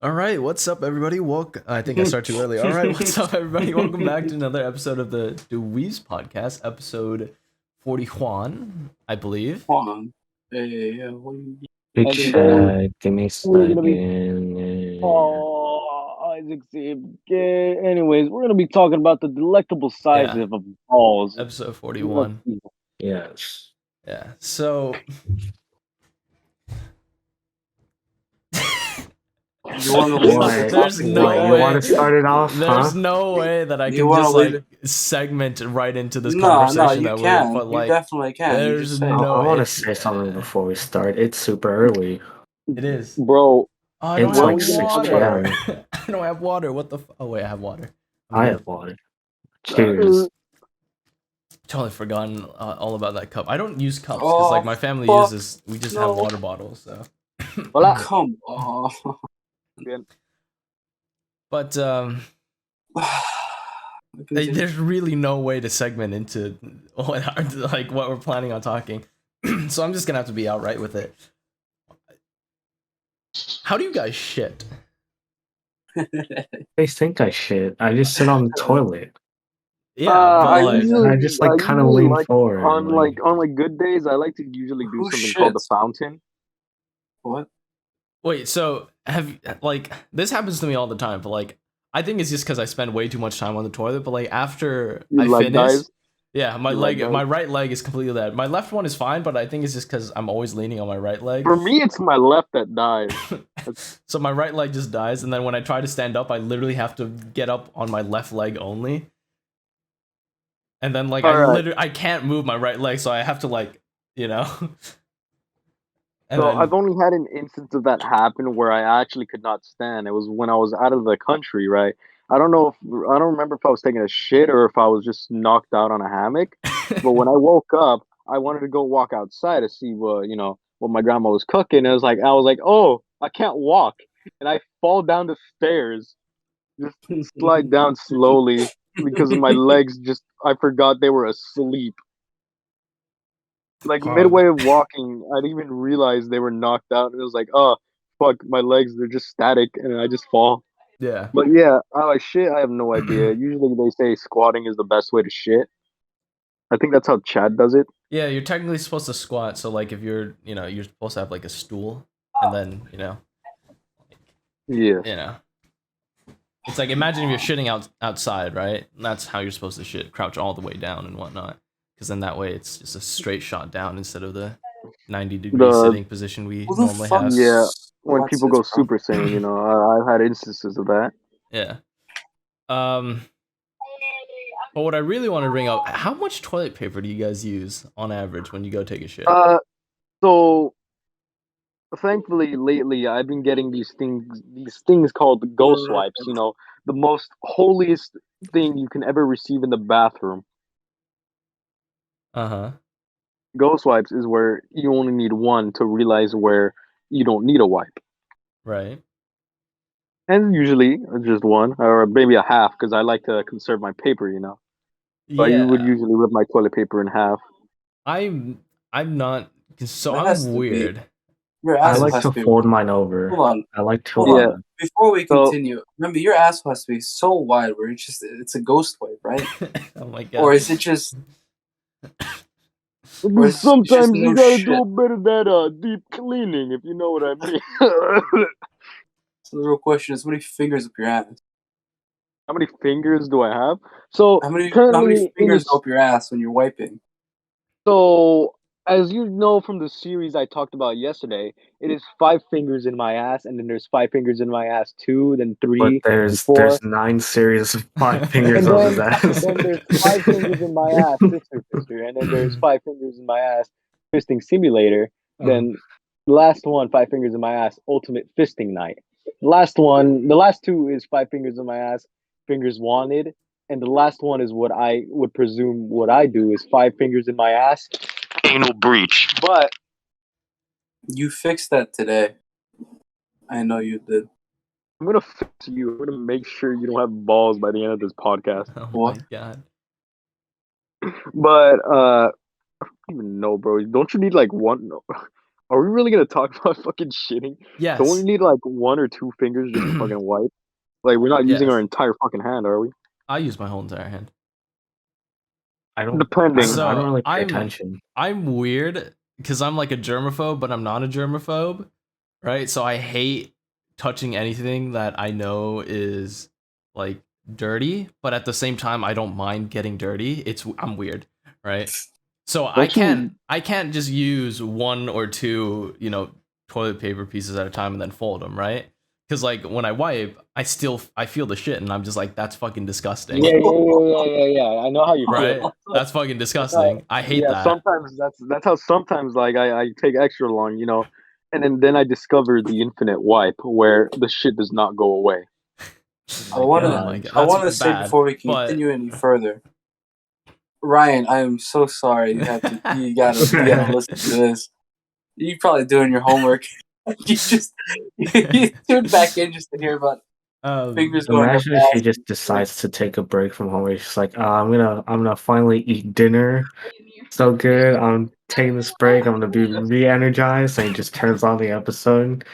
All right, what's up, everybody? I think I started too early. All right, what's up, everybody? Welcome back to another episode of the DaWeebs Podcast, episode 41, I believe. Juan. What do you Big And chat, give me a we're gonna be second. Isaac Sabe. Anyways, we're gonna be talking about the delectable size Yeah. of balls. Episode 41. Yes. Yeah, so You wanna Why? There's no Why, way. you want to start it off, there's no way that I You can wanna just leave like segment right into this No, conversation you that can. we're but like you definitely can. You there's just say. no- I want to it's- say something before we start. It's super early. It is. Bro, Oh, I don't It's have like 6 water. p.m. I don't have water. What the? Oh wait, I have water. I have water. Cheers. Totally forgotten all about that cup. I don't use cups Oh, because like my family fuck uses. We just no. have water bottles. So, Come on. but there's really no way to segment into what we're planning on talking. So I'm just gonna have to be outright with it. How do you guys shit? They think I shit. I just sit on the toilet. Yeah, I but, like, usually, I just like kind of usually lean like forward. on good days. I like to usually do Who something called the shits? fountain. What? wait. So this happens to me all the time. But like, I think it's just because I spend way too much time on the toilet. But like after I Leg finish. dives? Yeah, my You leg, like my right leg is completely dead. My left one is fine, but I think it's just because I'm always leaning on my right leg. For me, it's my left that dies. So my right leg just dies, and then when I try to stand up, I literally have to get up on my left leg only. And then like I can't move my right leg, so I have to like, you know. And So then, I've only had an instance of that happen where I actually could not stand. It was when I was out of the country, right? I don't remember if I was taking a shit or if I was just knocked out on a hammock. But when I woke up, I wanted to go walk outside to see what my grandma was cooking. I was like, oh, I can't walk, and I fall down the stairs, just slide down slowly because my legs I forgot they were asleep. Like midway of walking, I didn't even realize they were knocked out, and it was like, oh fuck, my legs, they're just static, and I just fall. yeah, But yeah, shit, I have no idea. Usually they say squatting is the best way to shit. I think that's how Chad does it. yeah, you're technically supposed to squat. So like if you're supposed to have like a stool, and then Yeah. it's like imagine if you're shitting outside, right? And that's how you're supposed to shit, crouch all the way down and whatnot. Because then that way it's just a straight shot down instead of the 90-degree sitting position we Who the normally fuck have. Yeah, when What's people this, go bro? Super Saiyan, I've had instances of that. Yeah. But what I really want to bring up, how much toilet paper do you guys use on average when you go take a shit? So thankfully lately I've been getting these things called ghost wipes, the most holiest thing you can ever receive in the bathroom. Uh-huh. Ghost wipes is where you only need one to realize where you don't need a wipe. Right. And usually just one or maybe a half because I like to conserve my paper, But you would Yeah. usually rip my toilet paper in half. I'm not, so That has I'm to be- weird. Your I asshole like has to to be. fold mine over. Hold on. I like to. Hold Yeah. on. Before we So- continue, remember your asshole has to be so wide where it's a ghost wipe, right? Oh my god. Or is it just I Or mean, it's just sometimes no you gotta shit. do a bit of that deep cleaning, if you know what I mean. so the real question is how many fingers up your ass? How many fingers do I have? So How many currently, fingers go up your ass when you're wiping? so as you know from the series I talked about yesterday, it is 5 fingers in my ass, and then there's 5 fingers in my ass 2, then 3, But there's 4, 9 series of 5 and fingers then, on his ass. then there's 5 fingers in my ass, sister, and then there's 5 fingers in my ass, fisting simulator. Then the last one, 5 fingers in my ass, ultimate fisting night. The last 2 is 5 fingers in my ass, fingers wanted, and the last one is what I would presume what I do is 5 fingers in my ass, anal breach. But You fixed that today. I know you did. I'm gonna fix you. I'm gonna make sure you don't have balls by the end of this podcast. Oh What? my god. But I don't even know, bro. Don't you need like one? Are we really gonna talk about fucking shitting? Yes. Don't we need like 1 or 2 fingers just to fucking wipe? Like we're not using Yes. our entire fucking hand, are we? I use my whole entire hand. I don't. Depending. So I don't really pay I'm attention. I'm weird because I'm like a germaphobe, but I'm not a germaphobe, right? So I hate touching anything that I know is like dirty, but at the same time I don't mind getting dirty. I'm weird, right? So I Don't you- can't just use 1 or 2, toilet paper pieces at a time and then fold them, right? Because like when I wipe, I feel the shit and I'm just like, that's fucking disgusting. Yeah. I know how you Right? feel. That's fucking disgusting. I hate that. Sometimes that's how sometimes like I take extra long, and then I discover the infinite wipe where the shit does not go away. I want Oh my to. God. I want to That's say bad, before we but- continue any further, Ryan, I am so sorry. You gotta listen to this. You probably doing your homework. you tuned back in just to hear about fingers going up. Imagine if she just decides to take a break from homework. She's like, I'm gonna finally eat dinner. So good. I'm taking this break. I'm gonna be re-energized, and he just turns on the episode.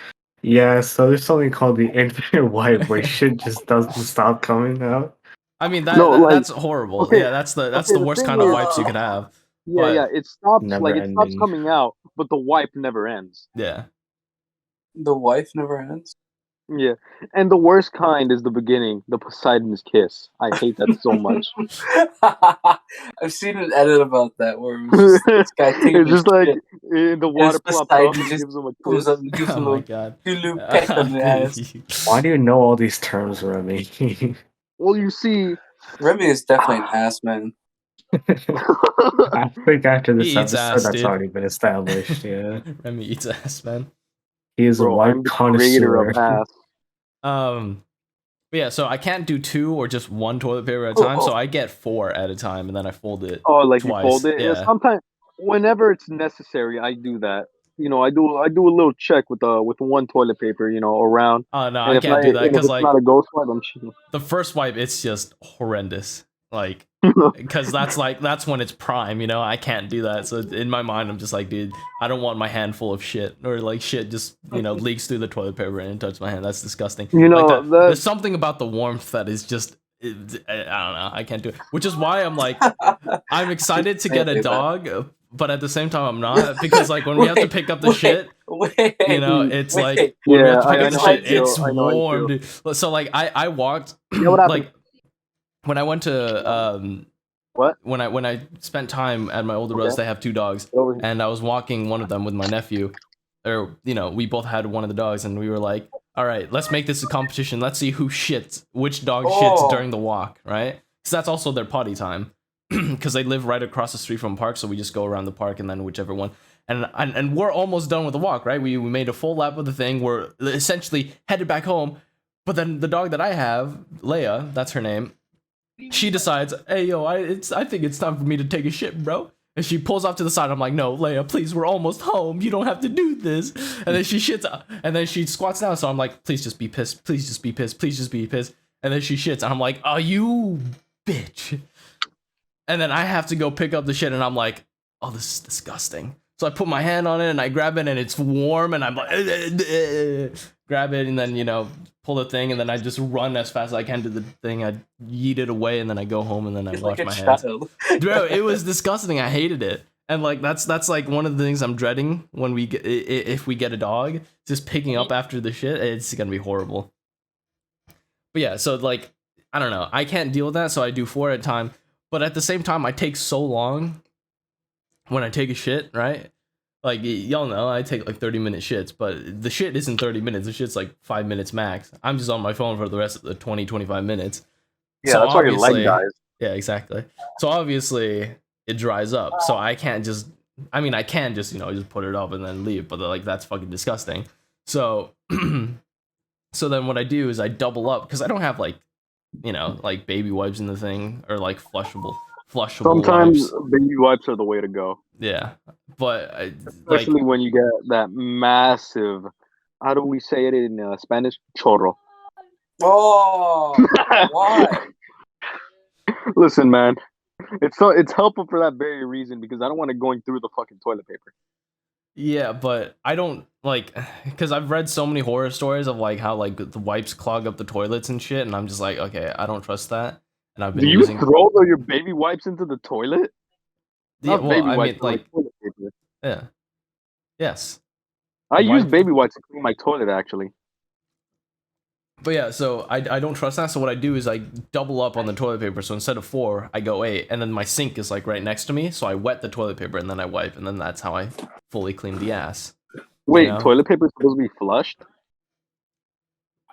Yeah, so there's something called the infinite wipe where shit just doesn't stop coming out. I mean like- that's horrible. okay, Yeah, that's the the worst thing kind of is- wipes you could have. Yeah, But- it stops Never like it stops ending. coming out, but the wipe never ends. Yeah. The wife never ends. Yeah, and the worst kind is the beginning, the Poseidon's kiss. I hate that so much. I've seen an edit about that where it was just this guy taking It's just like shit, the water it's plops Poseidon up and just gives him a comes kiss. up and gives Oh him my a god. little peck on the ass. Why do you know all these terms, Remy? Well, you see, Remy is definitely an ass man. I think after this He eats episode, ass, that's dude. already been established. Yeah, Remy eats ass, man. he is a bro, white I'm the creator connoisseur. of ass. But yeah, so I can't do 2 or just 1 toilet paper at a time, so I get 4 at a time and then I fold it. Oh, like Twice, you fold it. yeah. Sometimes, whenever it's necessary, I do that. I do a little check with 1 toilet paper, around. Oh no, And I if can't do that and if because it's like not a ghost wipe, I'm shitting. the first wipe, it's just horrendous. Like, because that's when it's prime, I can't do that. So in my mind, I'm just like, dude, I don't want my hand full of shit or like shit just leaks through the toilet paper and touches my hand. That's disgusting. Like there's something about the warmth that is just. I don't know. I can't do it. Which is why I'm like, I'm excited to get a dog, but at the same time, I'm not because like when we have to pick up the shit. It's like when we have to pick up the shit, it's warm, dude. So like I walked what happened? like when I went to What? when I spent time at my older brother's, they have 2 dogs, Over here. and I was walking one of them with my nephew, or we both had one of the dogs, and we were like, all right, let's make this a competition. Let's see which dog shits during the walk, right? Because that's also their potty time, because they live right across the street from a park, so we just go around the park and then whichever one. And we're almost done with the walk, right? We made a full lap of the thing. We're essentially headed back home, but then the dog that I have, Leia, that's her name. She decides, hey yo, I think it's time for me to take a shit, bro. And she pulls off to the side. I'm like, no, Leia, please, we're almost home. You don't have to do this. And then she shits, and then she squats down. So I'm like, please just be pissed. Please just be pissed. Please just be pissed. And then she shits, and I'm like, oh, you bitch. And then I have to go pick up the shit, and I'm like, oh, this is disgusting. So I put my hand on it, and I grab it, and it's warm, and I'm like, grab it, and then, pull the thing, and then I just run as fast as I can to the thing. I yeet it away, and then I go home, and then I wash my hands. Bro, it was disgusting. I hated it. And like that's like one of the things I'm dreading when we get if we get a dog, just picking up after the shit. It's gonna be horrible. But yeah, so like I don't know. I can't deal with that, so I do 4 at a time. But at the same time, I take so long when I take a shit, right? Like, y'all know, I take like 30-minute shits, but the shit isn't 30 minutes. The shit's like 5 minutes max. I'm just on my phone for the rest of the 20-25 minutes. Yeah, So that's why your leg obviously- dies. Yeah, exactly. So obviously, it dries up. So I can't just... I mean, I can just, just put it up and then leave, but like, that's fucking disgusting. So... so then what I do is I double up, because I don't have like, like baby wipes in the thing, or like flushable Sometimes wipes. baby wipes are the way to go. Yeah, but Especially when you get that massive, how do we say it in Spanish? Chorro. Oh, why? Listen, man, it's helpful for that very reason, because I don't want it going through the fucking toilet paper. Yeah, but I don't like because I've read so many horror stories of like how like the wipes clog up the toilets and shit, and I'm just like, okay, I don't trust that. And I've been Do you using throw your baby wipes into the toilet? yeah, Not well, baby I wipes, mean but like like toilet paper. yeah, yes, I use wipe. baby wipes to clean my toilet actually. But yeah, so I don't trust that. So what I do is I double up on the toilet paper. So instead of 4, I go 8, and then my sink is like right next to me. So I wet the toilet paper and then I wipe, and then that's how I fully clean the ass. Wait, know? toilet paper is supposed to be flushed?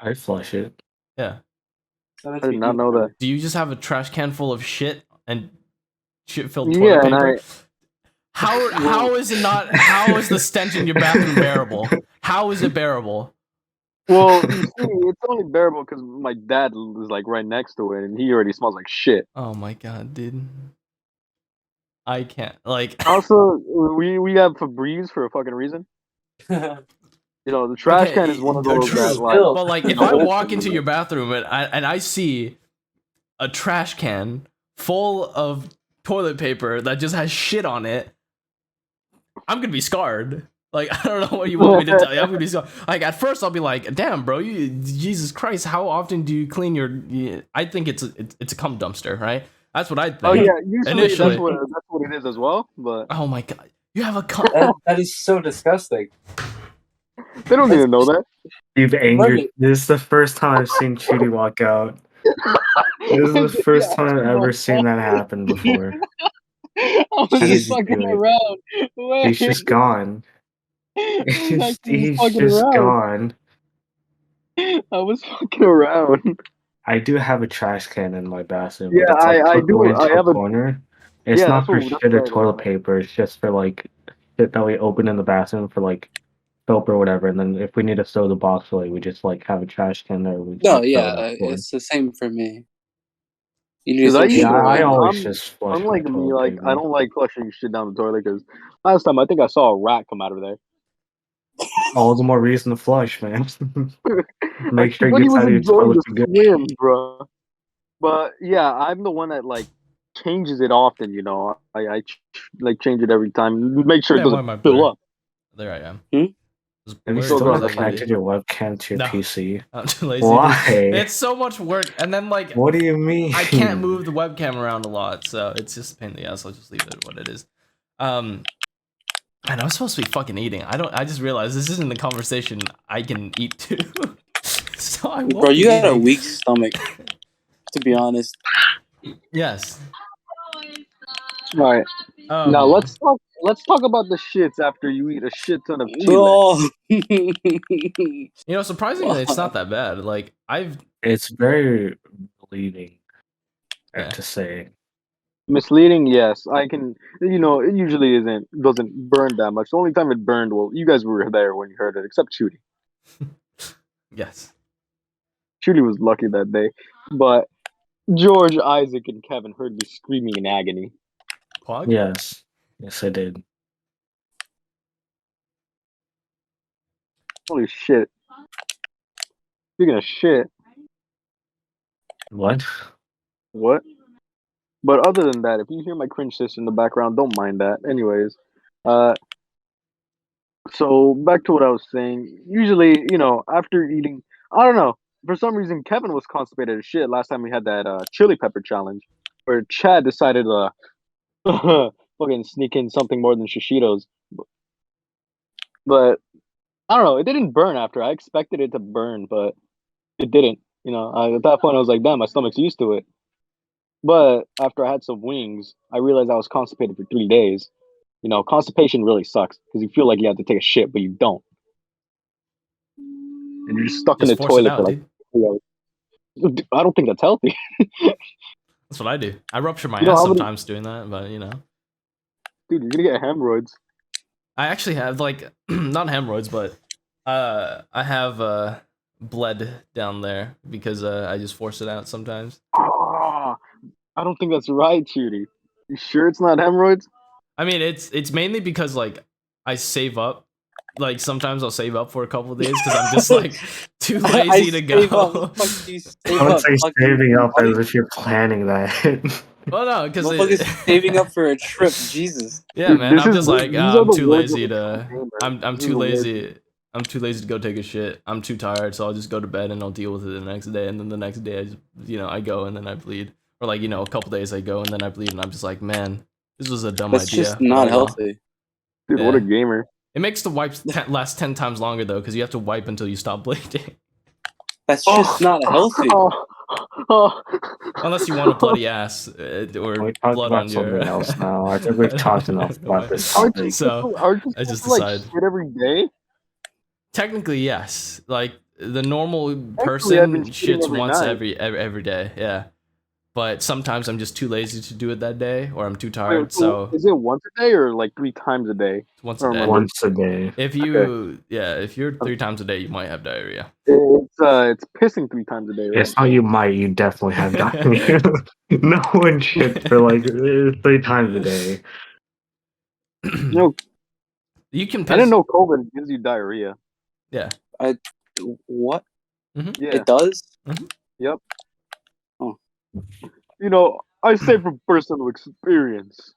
I flush it. Yeah. I did not know that. Do you just have a trash can full of shit and shit filled toilet Yeah, and paper? How is it not? How is the stench in your bathroom bearable? How is it bearable? Well, you see, it's only bearable because my dad is like right next to it, and he already smells like shit. Oh my god, dude. I can't like. Also, we have Febreze for a fucking reason. You know, the trash can is one of those true, that like. but like if I walk into your bathroom and I see a trash can full of toilet paper that just has shit on it, I'm gonna be scarred. Like I don't know what you want me to tell you. I'm gonna be scarred. Like at first I'll be like, damn, bro, Jesus Christ, how often do you clean your? I think it's a cum dumpster, right? That's what I think. Oh yeah, usually Initially. that's what it is as well. But Oh my god, you have a cum. That is so disgusting. they don't even know that. You've angered. Right. This is the first time I've seen Chidi walk out. This is the first time I've ever seen that happen before. I was How did just you fucking do it? around. Wait. He's just gone. He's just gone. I was fucking around. I do have a trash can in my bathroom. Yeah, but it's like I tucked do. away into I a have a. corner. It's Yeah, not that's for what- that's shit or what I toilet know. paper. It's just for like shit that we open in the bathroom for like soap or whatever. And then if we need to throw the box away, we just like have a trash can there. We No, can yeah, throw it out for. it's the same for me. You Because just I throw shit Yeah, I away. always just flush my unlike me, toilet like paper. I don't like flushing shit down the toilet. Because last time I think I saw a rat come out of there. All the more reason to flush, man. Make sure But it he gets was out of your enjoying toilet the good. swim, bro. But yeah, I'm the one that like changes it often. You know, I like change it every time. Make sure it Man, why doesn't am I fill blurry? up. There I am. Hmm? Just Have you blurry. still What not is that, connected your webcam to your No. PC? I'm too lazy. Why? Dude. It's so much work, and then like What do you mean? I can't move the webcam around a lot, so it's just a pain in the ass. I'll just leave it what it is. And I'm supposed to be fucking eating. I just realized this isn't the conversation I can eat too. So I won't Bro, you be got a eating. weak stomach, to be honest. Yes. All right. Now let's talk about the shits after you eat a shit ton of chile. Oh. You know, surprisingly, it's not that bad. Like It's very relieving, I have Yeah. to say. Misleading, yes. I can. You know, it usually doesn't burn that much. The only time it burned, well, you guys were there when you heard it, except Chudy. yes. Chudy was lucky that day, but George, Isaac, and Kevin heard me screaming in agony. Quag? Yes. Yes, I did. Holy shit! Speaking of shit, What? what? But other than that, if you hear my cringe sis in the background, don't mind that. Anyways, so back to what I was saying. Usually, you know, after eating, I don't know. For some reason, Kevin was constipated as shit last time we had that chili pepper challenge, where Chad decided to fucking sneak in something more than shishitos. But I don't know. It didn't burn after. I expected it to burn, but it didn't. You know, at that point, I was like, damn, my stomach's used to it. But after I had some wings, I realized I was constipated for 3 days. You know, constipation really sucks because you feel like you have to take a shit, but you don't. And you're just stuck Just in the force it toilet out, for like dude. 3 hours. I don't think that's healthy. That's what I do. I rupture my You know ass how many- sometimes doing that, but you know. Dude, you're gonna get hemorrhoids. I actually have like not hemorrhoids, but I have bled down there because I just force it out sometimes. Ah, I don't think that's right, Judy. You sure it's not hemorrhoids? I mean, it's mainly because like I save up. Like sometimes I'll save up for a couple of days because I'm just like too lazy to save go. up. Fuck you, save I would up. say Fucking saving up money. as if you're planning that. Well, no, because Motherfuckers saving up for a trip. Jesus. yeah, man. This I'm is- just like these are I'm the too words lazy of a to. gamer. I'm This is too the words lazy. I'm too lazy to go take a shit. I'm too tired, so I'll just go to bed and I'll deal with it the next day. And then the next day, I just I go and then I bleed, or like a couple days I go and then I bleed, and I'm just like, man, this was a dumb That's idea. just but not oh well. healthy. Dude, what a Yeah. gamer. It makes the wipes last 10 times longer though, because you have to wipe until you stop bleeding. That's just not healthy. Oh. Unless you want a bloody ass or We talked blood about on your. something else now. I think we've talked enough about this Aren't topic. you So, aren't you I just supposed to, like, decide. shit every day? Technically, yes. Like the normal I've been person shitting shits every once night. every day. Yeah. But sometimes I'm just too lazy to do it that day, or I'm too Wait, tired. So is it once a day or like 3 times a day? it's once I a don't day. remember. Once a day. If you're 3 times a day, you might have diarrhea. It's pissing 3 times a day, right? It's not you might, you definitely have diarrhea. No one shits for like 3 times a day. You know, You can I piss. didn't know COVID gives you diarrhea. Yeah. What? Yeah. It does? Yep. Oh. I say from personal experience.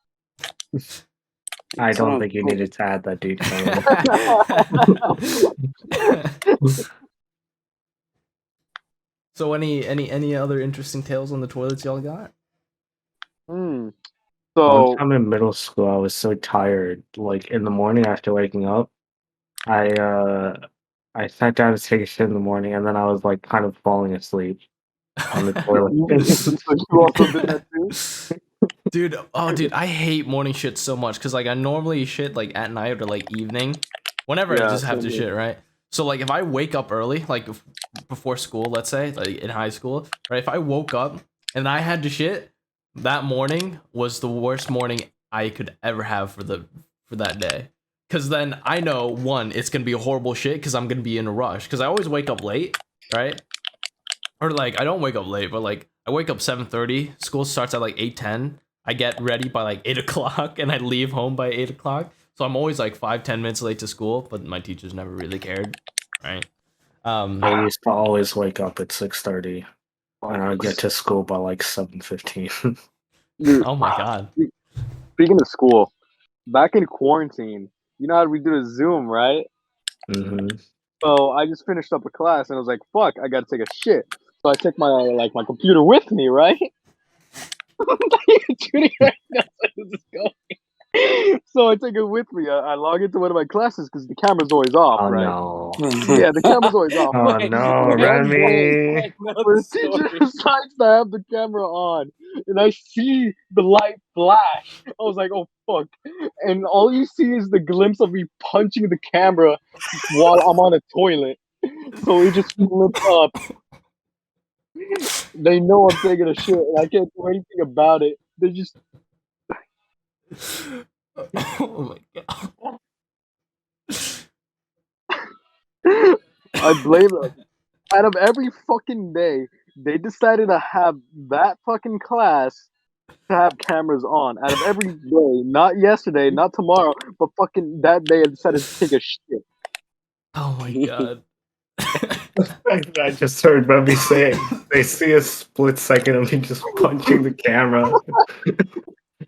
I It's don't not think you cool. needed to add that detail. So any other interesting tales on the toilets y'all got? So One time in middle school, I was so tired. Like in the morning after waking up, I sat down to take a shit in the morning, and then I was like kind of falling asleep on the toilet. so you also did that too? Dude, I hate morning shit so much because like I normally shit like at night or like evening, whenever I Yeah, just have to same here. shit, right? So like if I wake up early, like before school, let's say, like in high school, right? If I woke up and I had to shit, that morning was the worst morning I could ever have for that day. Cause then I know one, it's gonna be a horrible shit because I'm gonna be in a rush. Cause I always wake up late, right? Or like I don't wake up late, but like I wake up 7:30. School starts at like 8:10. I get ready by like 8 o'clock and I leave home by 8 o'clock. So I'm always like 5-10 minutes late to school, but my teachers never really cared, right? I used to always wake up at 6:30, and I'd get to school by like 7:15. Dude, Oh my god. speaking of school, back in quarantine, you know how we do a Zoom, right? Mm-hmm. So I just finished up a class and I was like, fuck, I gotta take a shit. So I take my computer with me, right? Judy, right now, so this is going. So I take it with me. I log into one of my classes because the camera's always off, Oh right? no! Yeah, the camera's always off. Oh no, Remy! But the teacher decides to have the camera on, and I see the light flash. I was like, "Oh fuck!" And all you see is the glimpse of me punching the camera while I'm on a toilet. So it just flips up. They know I'm taking a shit, and I can't do anything about it. They just Oh my god. I blame them. Out of every fucking day, they decided to have that fucking class to have cameras on. Out of every day, not yesterday, not tomorrow, but fucking that day, I decided to take a shit. Oh my god. I just heard Remy say they see a split second of me just punching the camera,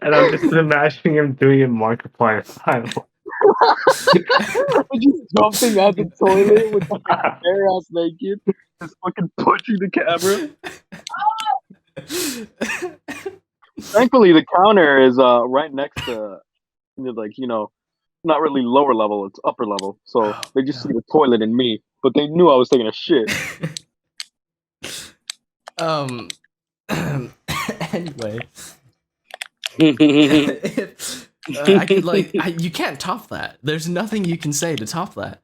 and I'm just imagining him doing it Markiplier style. Just jumping out the toilet with fucking bare ass naked, just fucking punching the camera. Thankfully, the counter is right next to, not really lower level, it's upper level. So they just see the toilet and me, but they knew I was taking a shit. Anyway. I could you can't top that. There's nothing you can say to top that.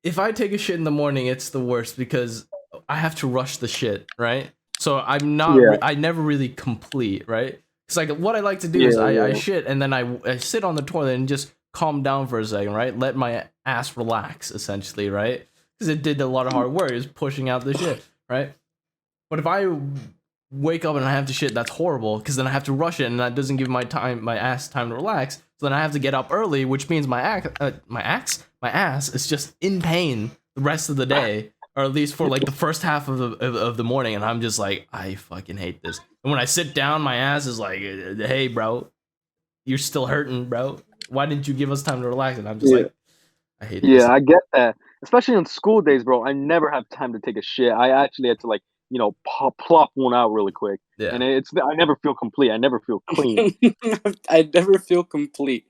If I take a shit in the morning, it's the worst because I have to rush the shit, right? So I'm not. Yeah. I never really complete, right? It's like what I like to do is I shit and then I sit on the toilet and just calm down for a second, right? Let my ass relax, essentially, right? Because it did a lot of hard work. It was pushing out the shit, right? But if I wake up and I have to shit, that's horrible because then I have to rush it and that doesn't give my ass time to relax. So then I have to get up early, which means my ass is just in pain the rest of the day, or at least for like the first half of the morning, and I'm just like, I fucking hate this. And when I sit down, my ass is like, hey, bro, you're still hurting, bro. Why didn't you give us time to relax? And I'm just like, I hate this. Yeah, I get that. Especially on school days, bro. I never have time to take a shit. I actually had to like, plop one out really quick. Yeah. And I never feel complete. I never feel clean. I never feel complete.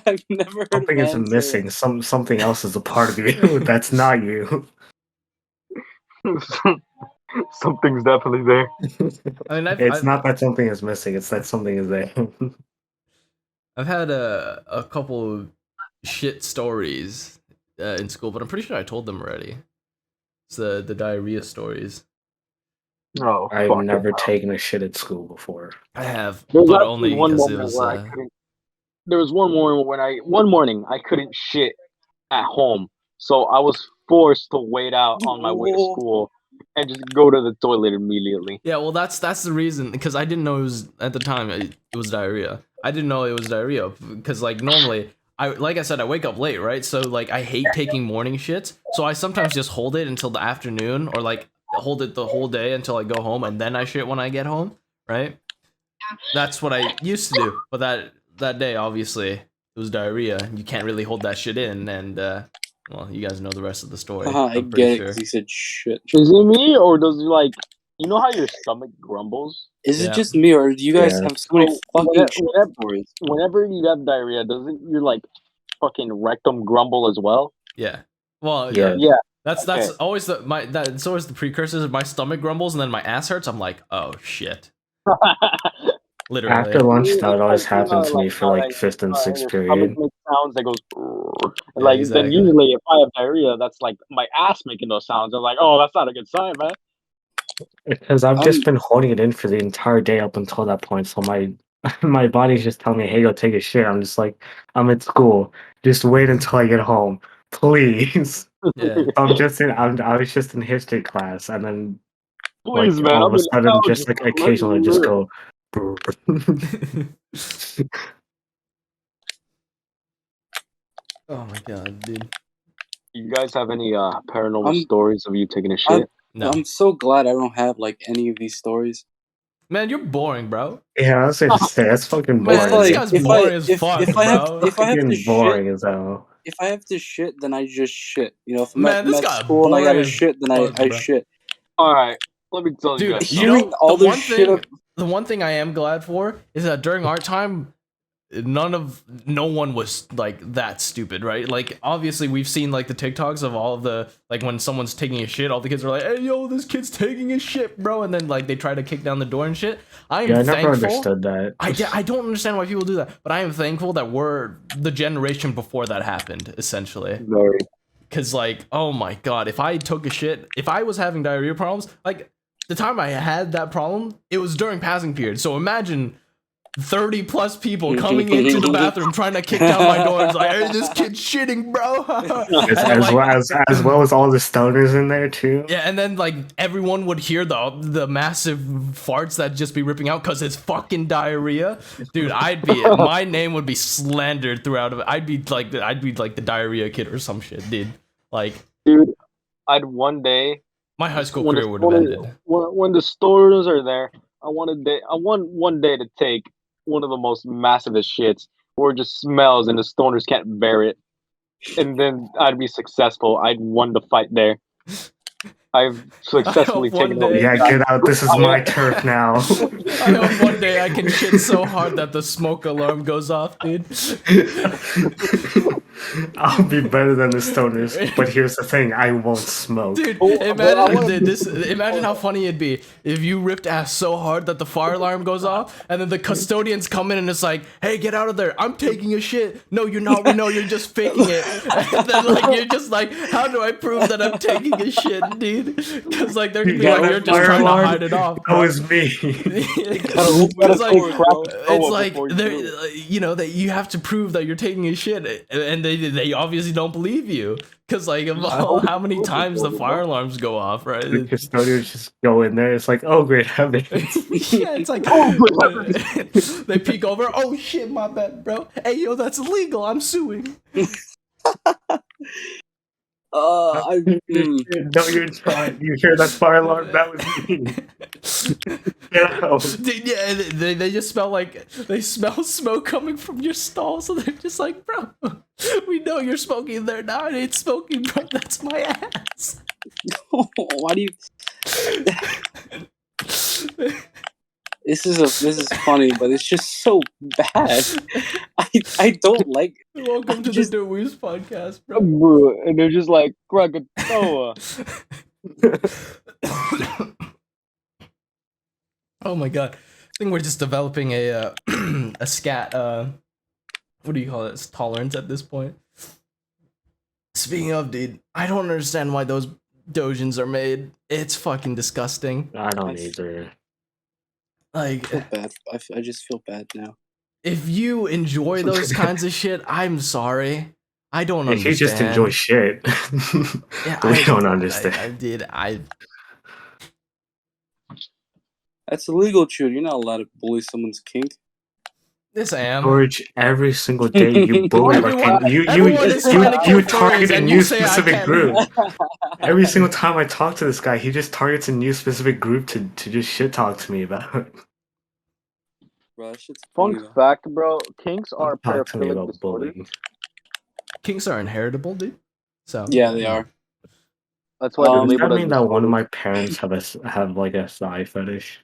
I've never heard Something a is man say missing. Something else is a part of you. That's not you. Something's definitely there. I mean, It's not that something is missing. It's that something is there. I've had a couple of shit stories in school, but I'm pretty sure I told them already. It's the diarrhea stories. Oh, I've fuck never it. taken a shit at school before. I have, There was but actually only one because it moment was. where I couldn't. There was one morning I couldn't shit at home, so I was forced to wait out on my way to school and just go to the toilet immediately. Yeah, well, that's the reason, because I didn't know it was at the time it was diarrhea. I didn't know it was diarrhea because like normally like I said, I wake up late, right? So like I hate taking morning shits, so I sometimes just hold it until the afternoon, or like hold it the whole day until I go home, and then I shit when I get home, right? That's what I used to do, but that day obviously it was diarrhea. You can't really hold that shit in, and well, you guys know the rest of the story. I I'm get pretty it sure. because he said shit. Is it me, or does how your stomach grumbles? Is Yeah. it just me, or do you guys Yeah. have so many So, fucking shit stories? Whenever you have diarrhea, doesn't your fucking rectum grumble as well? Yeah. Well, Yeah. Yeah. That's Okay. always that's always the precursors. My stomach grumbles and then my ass hurts. I'm like, oh shit. Literally. After lunch, that would always It's like, happen to me for how, like fifth and sixth your period. stomach makes sounds that goes, and Yeah, then exactly. usually if I have diarrhea, that's like my ass making those sounds. I'm like, oh, that's not a good sign, man. Because I've just been holding it in for the entire day up until that point. So my body's just telling me, "Hey, go take a shit." I'm just like, I'm at school. Just wait until I get home, please. Yeah. I was just in history class, and then Please, like man. all I'm of a in sudden, just like algebra. occasionally, just go. Oh my god, dude. You guys have any paranormal stories of you taking a shit? I'm, No. I'm so glad I don't have like any of these stories. Man, you're boring, bro. Yeah, I was gonna say that's fucking boring. Man, this like, guy's if boring I- as if- fuck, if I have- bro. if I have to Fucking shit- boring as hell. If I have to shit, then I just shit. You know, if I'm Man, this at guy school and I boring gotta as shit, then fuck, I bro. shit. All right, let me tell you Dude, guys. you Hearing know, all the this one shit thing, up- the one thing I am glad for is that during our time, no one was like that stupid, right? Like obviously we've seen like the TikToks of all of the like when someone's taking a shit, all the kids are like, "Hey yo, this kid's taking a shit, bro," and then like they try to kick down the door and shit. I am Yeah, I thankful. never understood that. I don't understand why people do that, but I am thankful that we're the generation before that happened, essentially. Very. Cause like, oh my god, if I took a shit, if I was having diarrhea problems, like the time I had that problem, it was during passing period. So imagine 30 plus people coming into the bathroom trying to kick down my door. It's like, hey, this kid's shitting, bro. as well as all the stoners in there too. Yeah, and then like everyone would hear the massive farts that just be ripping out because it's fucking diarrhea, dude. My name would be slandered throughout of it. I'd be like the diarrhea kid or some shit, dude. Like, Dude, I'd one day my high school when career the would have stoners- ended. when the stoners are there, I want one day to take one of the most massivest shits where it just smells and the stoners can't bear it, and then I'd be successful. I'd won the fight there. I've successfully one taken day- over. Yeah, get out. This is my turf now. I hope one day I can shit so hard that the smoke alarm goes off, dude. I'll be better than the stoners, but here's the thing: I won't smoke. Dude, Oh, imagine how funny it'd be if you ripped ass so hard that the fire alarm goes off, and then the custodians come in and it's like, "Hey, get out of there! I'm taking a shit." No, you're not. We know you're just faking it. And then like you're just like, "How do I prove that I'm taking a shit, dude?" Because like they're gonna be like, "You're just Fire trying to alarm? hide it off." That was me. It's like, it's like before you they're, you know, that you have to prove that you're taking a shit, and they obviously don't believe you because like of how many times the fire alarms go off, right? The custodians just go in there. It's like, oh, great heavens. Yeah, it's like they peek over. Oh shit, my bad, bro. Hey yo, that's illegal. I'm suing. No, you're trying. You hear that fire alarm? That was me. Get out. Dude, yeah, they just smell like they smell smoke coming from your stall, so they're just like, bro, we know you're smoking there now. I ain't smoking, bro. That's my ass. Why do you? This is funny, but it's just so bad. I don't like. Welcome to the DaWeebs Podcast, bro. And they're just like Krakatoa. Oh my god, I think we're just developing a a scat what do you call it? Tolerance at this point. Speaking of, dude, I don't understand why those dojins are made. It's fucking disgusting. I don't either. Like, I feel bad. I just feel bad now. if you enjoy those kinds of shit, I'm sorry. I don't If understand. you just enjoy shit, Yeah, we don't understand. I did. That's illegal, Jude. You're not allowed to bully someone's kink. This I am. George, every single day you bully Everyone- you everyone is trying to kill target furries, a and new you say I specific can't. group. Every single time I talk to this guy, he just targets a new specific group to just shit talk to me about. Bro, that shit's funny, Fun though. fact, bro. Kinks are Talk to me paraphilic about disorders. bullying. Kinks are inheritable, dude. So Yeah, they are. That's why they're Does that labeled mean as that one of disorders. my parents have like a thigh fetish?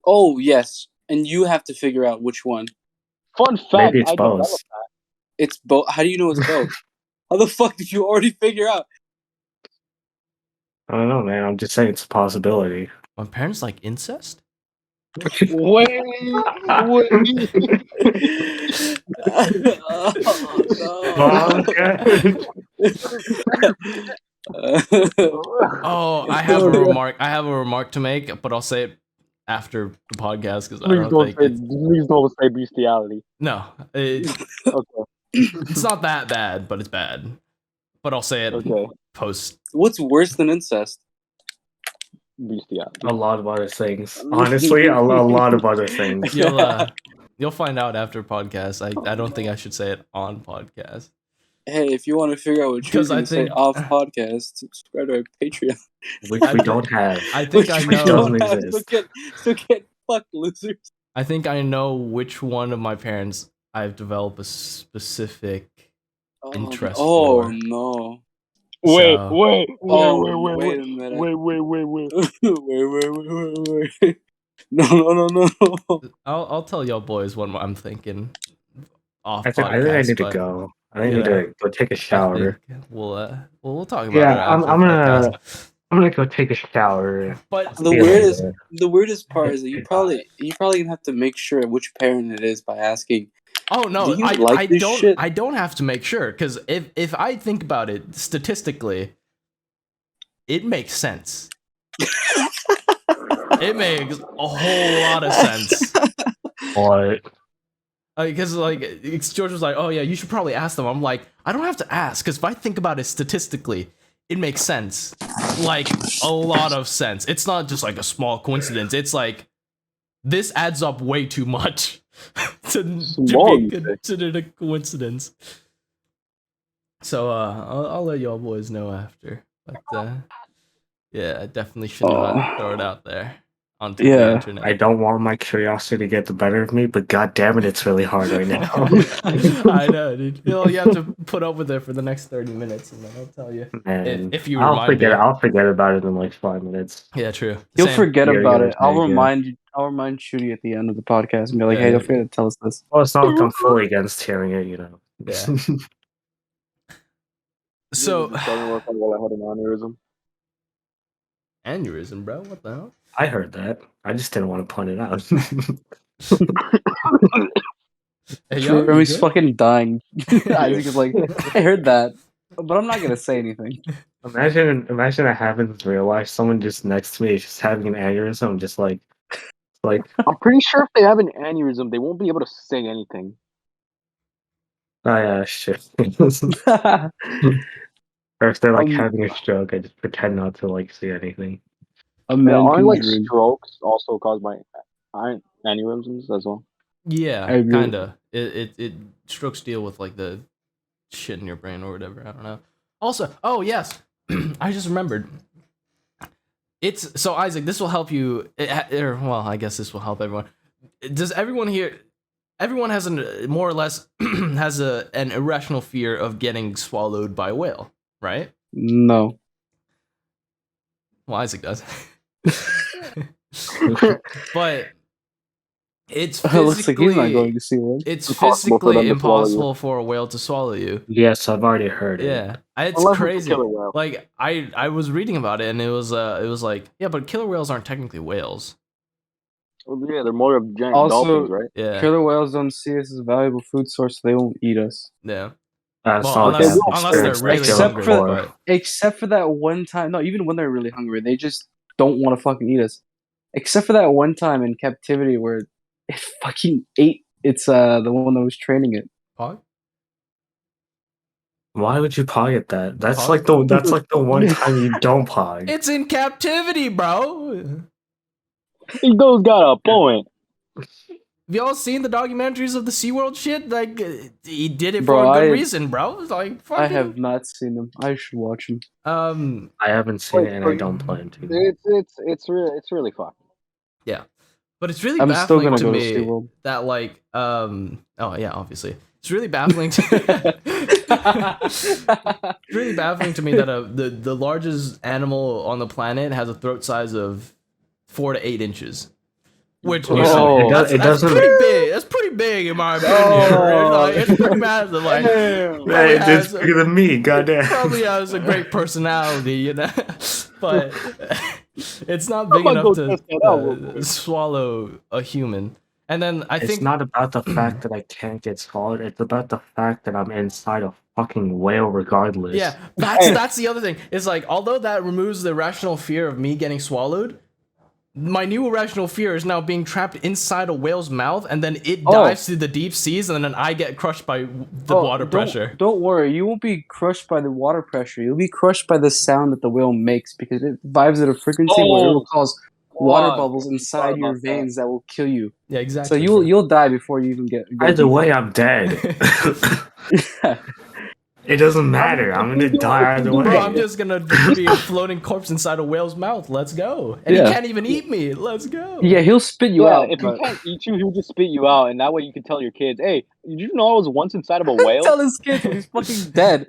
Oh yes, and you have to figure out which one. Fun fact, Maybe it's I both. developed that. It's both. How do you know it's both? How the fuck did you already figure out? I don't know, man. I'm just saying it's a possibility. my parents like incest. Wait. Oh, Okay. no. Oh, I have a remark to make, but I'll say it after the podcast because I don't think Please don't say bestiality. no, Okay. it's not that bad, but it's bad. But I'll say it Okay. post. What's worse than incest? Bestiality. A lot of other things. Honestly, a lot of other things. You'll find out after podcast. I don't think I should say it on podcast. Hey, if you want to figure out what you're Because I going to say think- off podcast, subscribe to our Patreon. Which we don't have. I think I Which know. doesn't So exist. get fucked, losers. I think I know which one of my parents I've developed a specific interest Oh for. no. Wait, So- wait, Oh, wait, wait a minute. wait. Wait. No. I'll tell y'all boys what I'm thinking off I think I podcast. need to but go. I need yeah. to go take a I shower. think we'll talk about Yeah, it after I'm the gonna- podcast. I'm gonna go take a shower. But The weirdest part is that you probably gonna have to make sure which parent it is by asking. oh no, Do you I like this don't shit? I don't have to make sure because if I think about it statistically, it makes sense. It makes a whole lot of sense. What? Because George was like, "Oh yeah, you should probably ask them." I'm like, I don't have to ask because if I think about it statistically, it makes sense, like a lot of sense. It's not just like a small coincidence. It's like this adds up way too much to Small, be you say? considered a coincidence. So I'll let y'all boys know after. But yeah, I definitely should not throw it out there onto the Yeah. internet. I don't want my curiosity to get the better of me, but god damn it, it's really hard right now. I know, dude. You have to put up with it for the next 30 minutes, and then I'll tell you. And If you I'll remind me. I'll forget about it in like 5 minutes. Yeah, true. You'll Same. forget Yeah, about yeah, it. I'll yeah. remind Shooty at the end of the podcast and be like, Yeah. "Hey, don't forget to tell us this." Well, it's not like I'm fully against hearing it, you know. Yeah. So, Starting to work on while I had an aneurysm. aneurysm, bro. What the hell? I heard that. I just didn't want to point it out. Hey, yo, you Remy's good? fucking dying. Isaac is like, "I heard that, but I'm not gonna say anything." Imagine that happens in real life. Someone just next to me is just having an aneurysm. I'm just like, I'm pretty sure if they have an aneurysm, they won't be able to say anything. oh yeah, shit. Or if they're like having a stroke, I just pretend not to like see anything. A man Aren't can like dream. strokes also caused by aneurysms as well? Yeah, I agree. kinda. Strokes deal with like the shit in your brain or whatever. I don't know. Also, oh yes, I just remembered. It's so Isaac. This will help you. Well, I guess this will help everyone. Does everyone here? Everyone has more or less has an irrational fear of getting swallowed by a whale, right? No. Well, Isaac does. But it's It looks like he's not going physically to see one. it's impossible for them physically to swallow you. impossible for a whale to swallow you. Yes, I've already heard it. Yeah, it's Unless it's a crazy. killer whale. Like I was reading about it, and it was like, yeah, but killer whales aren't technically whales. Well, yeah, they're more of giant Also- dolphins, right? Yeah, Killer whales don't see us as a valuable food source, so they won't eat us. yeah. That's Well, all unless, they unless they're experience really killing hungry. for- But Except for that one time. No, even when they're really hungry, they just don't want to fucking eat us. Except for that one time in captivity where it fucking ate. It's the one that was training it. Pog? Why would you pocket that? That's Pog? like the one time you don't pog. It's in captivity, bro. Those got a point. Have y'all seen the documentaries of the SeaWorld shit? Like, he did it Bro, for a good I- reason, bro. It's like, fucking... I have not seen them. I should watch them. I haven't seen it and I don't plan to. It's really fun. But it's really I'm still baffling gonna to go to me SeaWorld. that, like, oh yeah, obviously. It's really baffling to It's really baffling to me that the largest animal on the planet has a throat size of 4 to 8 inches. Which, you know, Oh. that's doesn't- pretty big. That's pretty big in my opinion. Oh. Like, it's pretty massive. Like, Damn. probably Hey, has it's bigger than me, goddamn. probably has a great personality, you know, but it's not big gonna enough go test that out real to quick. swallow a human. And then I It's think not about the fact that I can't get swallowed. It's about the fact that I'm inside a fucking whale regardless. yeah, that's the other thing. It's like, although that removes the irrational fear of me getting swallowed, my new irrational fear is now being trapped inside a whale's mouth, and then it dives to the deep seas, and then I get crushed by the water pressure. Don't worry, you won't be crushed by the water pressure. You'll be crushed by the sound that the whale makes because it vibes at a frequency where it will cause water Fuck. bubbles inside Sorry your about that. veins that will kill you. Yeah, exactly. So you'll die before you even get. Either way, I'm dead. It doesn't matter. I'm gonna die either way. Bro, I'm just gonna be a floating corpse inside a whale's mouth. Let's go. And Yeah. he can't even eat me. Let's go. Yeah, he'll spit you Yeah, out. if he but- can't eat you, he'll just spit you out, and that way you can tell your kids, "Hey, did you know I was once inside of a whale? Tell his kids when he's fucking dead.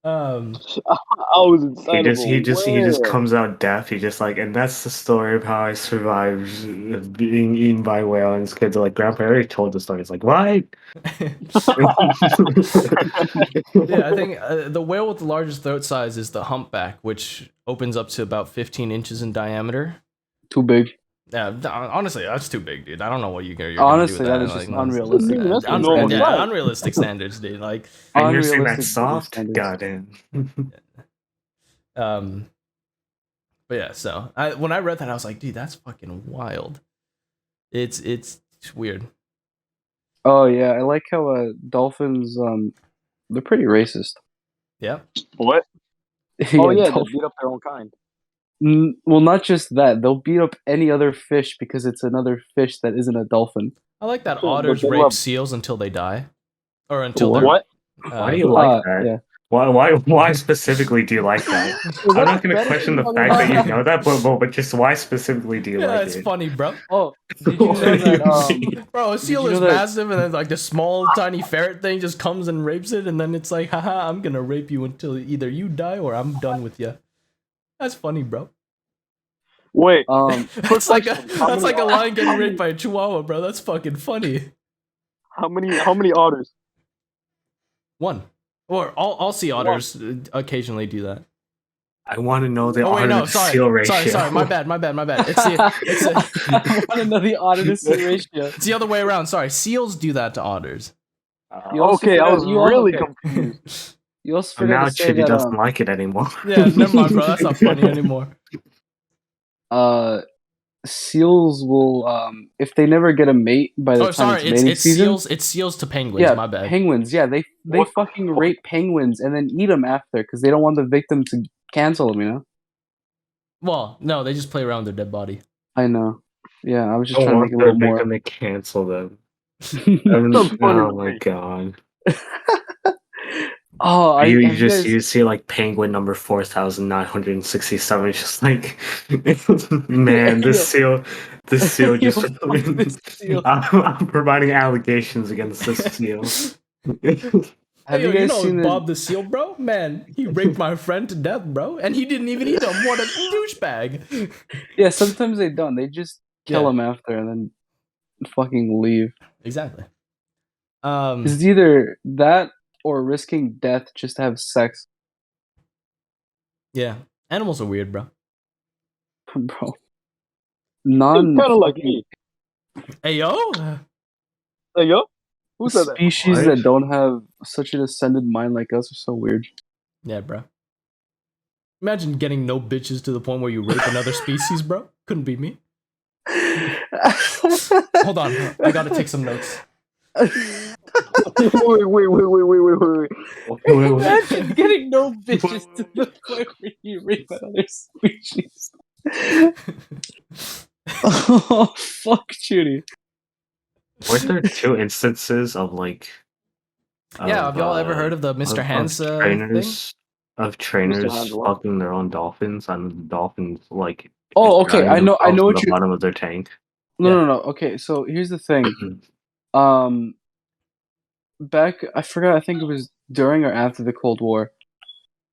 I was inside of a He just whale." comes out deaf. He just like, and that's the story of how I survived being eaten by a whale. And his kids are like, "Grandpa, I already told the story." It's like, what? Yeah, I think the whale with the largest throat size is the humpback, which opens up to about 15 inches in diameter. Too big. Yeah, honestly, that's too big, dude. I don't know what you're gonna Honestly, do with that that. is just Like, unrealistic. That's a normal size. unrealistic standards, dude. Like, And you're saying Unrealistic that's soft? standards. Goddamn. but yeah. So when I read that, I was like, dude, that's fucking wild. It's weird. Oh yeah, I like how dolphins. They're pretty racist. Yeah. What? Oh yeah, they dolphins. beat up their own kind. Well, not just that. They'll beat up any other fish because it's another fish that isn't a dolphin. I like that Cool, but otters they rape love- seals until they die, or until What? they're What? Why do you like that? Yeah. Why specifically do you like that? I'm not gonna question the fact that you know that, but just why specifically do you Yeah, like it's it? funny, bro. Oh, did you know What do you that? mean? Bro, a seal you is know that- massive, and then like the small, tiny ferret thing just comes and rapes it, and then it's like, haha, I'm gonna rape you until either you die or I'm done with you. That's funny, bro. Wait, That's like a question. How that's many- like a lion getting raped by a chihuahua, bro. That's fucking funny. how many otters? One. Or all sea otters occasionally do that. I want to know the Oh wait, no, otter to seal ratio. sorry, my bad. It's I want to know the otter to sea ratio. it's the other way around. Sorry, seals do that to otters. You also Okay, I forgot- was you also- really okay. confused. You also And forgot now to say Chitty that doesn't like it anymore. Yeah, never mind, bro. That's not funny anymore. Seals will if they never get a mate by the Oh, time sorry, it's mating it's season. seals. It's seals to penguins. Yeah, My bad. penguins. Yeah, they What? fucking rape penguins and then eat them after because they don't want the victim to cancel them. You know. Well, no, they just play around with their dead body. I know. Yeah, I was just I trying to want make it a little more. them to cancel them. That's funny Oh to my me. god. Oh, you see like penguin number 4,967. It's just like, man, this seal just. Yo, fuck this seal. I'm providing allegations against this seal. Have Hey, yo, you guys know seen Bob the Seal, bro? Man, he raped my friend to death, bro, and he didn't even eat him. What a douchebag! Yeah, sometimes they don't. They just kill Yeah. him after and then fucking leave. Exactly. It's either that or risking death just to have sex, Yeah, animals are weird, bro. bro. Kind of like me. Hey, yo. Hey, yo, who said that? Species What? that don't have such an ascended mind like us are so weird. Yeah, bro. Imagine getting no bitches to the point where you rape another species, bro. Couldn't be me. Hold on, I gotta take some notes. Wait. Imagine getting no bitches to the point where you rape another species. Oh, fuck, Judy. Weren't there 2 instances of like? Yeah, have y'all ever heard of the Mr. Hands thing? Trainers what? fucking their own dolphins, and the dolphins like. Oh, okay. drowning I know themselves what in the you. bottom of their tank. No. Okay, so here's the thing. Back, I forgot. I think it was during or after the Cold War,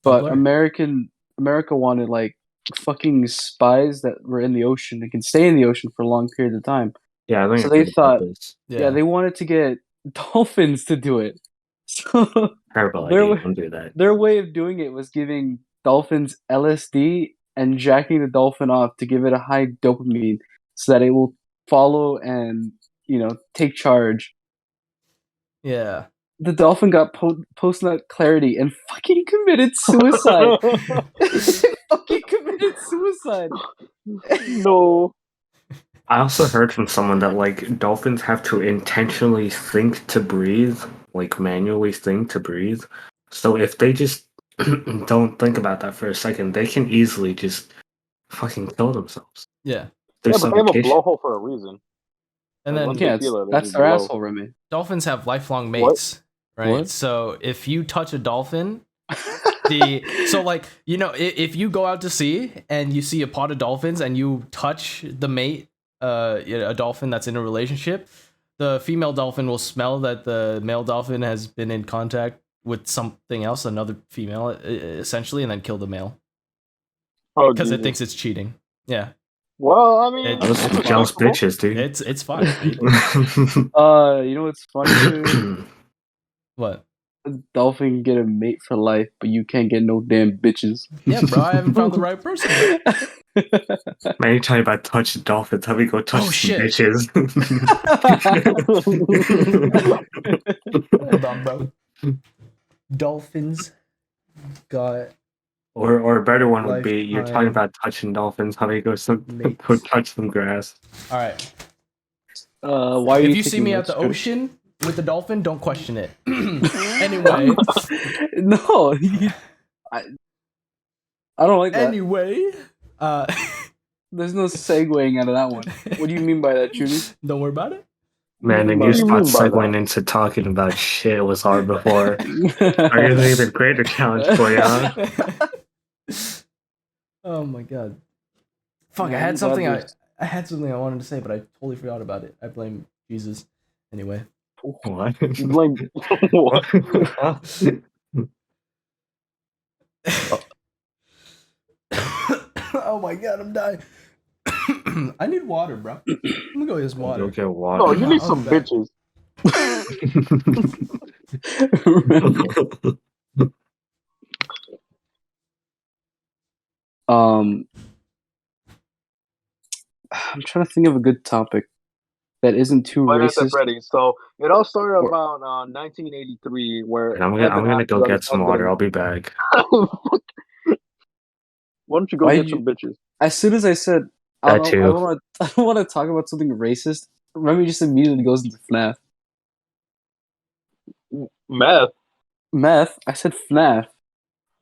but blur. America wanted like fucking spies that were in the ocean and can stay in the ocean for a long period of time. Yeah, I think So I they heard about thought, this. yeah, they wanted to get dolphins to do it. So Terrible their idea. way, Don't do that. their way of doing it was giving dolphins LSD and jacking the dolphin off to give it a high dopamine so that it will follow and take charge. Yeah. The dolphin got post-nut clarity and fucking committed suicide. Fucking committed suicide. No. I also heard from someone that like dolphins have to intentionally think to breathe, like manually think to breathe. So if they just don't think about that for a second, they can easily just fucking kill themselves. Yeah. There's Yeah, but they have a blowhole for a reason. And Like, then once they Yeah, feel it, they that's just their blow. asshole, Remy. dolphins have lifelong What? mates, right? What? So if you touch a dolphin, so like if you go out to sea and you see a pod of dolphins and you touch the mate, a dolphin that's in a relationship, the female dolphin will smell that the male dolphin has been in contact with something else, another female, essentially, and then kill the male Oh, because it Jesus. thinks it's cheating. Yeah, Well, I mean, It's- Those it's some fine. jealous bitches, dude. it's fine. Dude. You know what's funny, dude? What? A dolphin can get a mate for life, but you can't get no damn bitches. Yeah, bro, I haven't found the right person. Man, you talking about touch dolphins? How we go touch some shit. bitches? Hold on, bro. Dolphins got Or a better one would be you're talking Lifetime about touching dolphins. How we go mates. go touch some grass? All right. Why are If you you see taking me at notes, the Judy? ocean with the dolphin, don't question it. Anyway, No, I don't like that. anyway, There's no segueing out of that one. What do you mean by that, Judy? don't worry about it. Man, and What you do you start mean by segueing that? into talking about shit it was hard before. Are you an even greater challenge for you, huh? Oh my god. Fuck, Yeah, I I'm had something glad I had something I wanted to say, but I totally forgot about it. I blame Jesus. Anyway. What? You blame what? Oh my god, I'm dying. I need water, bro. I'm gonna go get some water. Go get No, water. you need I'll some be back. bitches. I'm trying to think of a good topic that isn't too Wait a minute, racist. Freddy. So it all started Or- about 1983, where I'm gonna go get some water. I'll be back. Why don't you go Why get you- some bitches? As soon as I said, I That don't, too. I don't want to talk about something racist, Remy just immediately goes into FNAF. Meth. Meth? I said FNAF.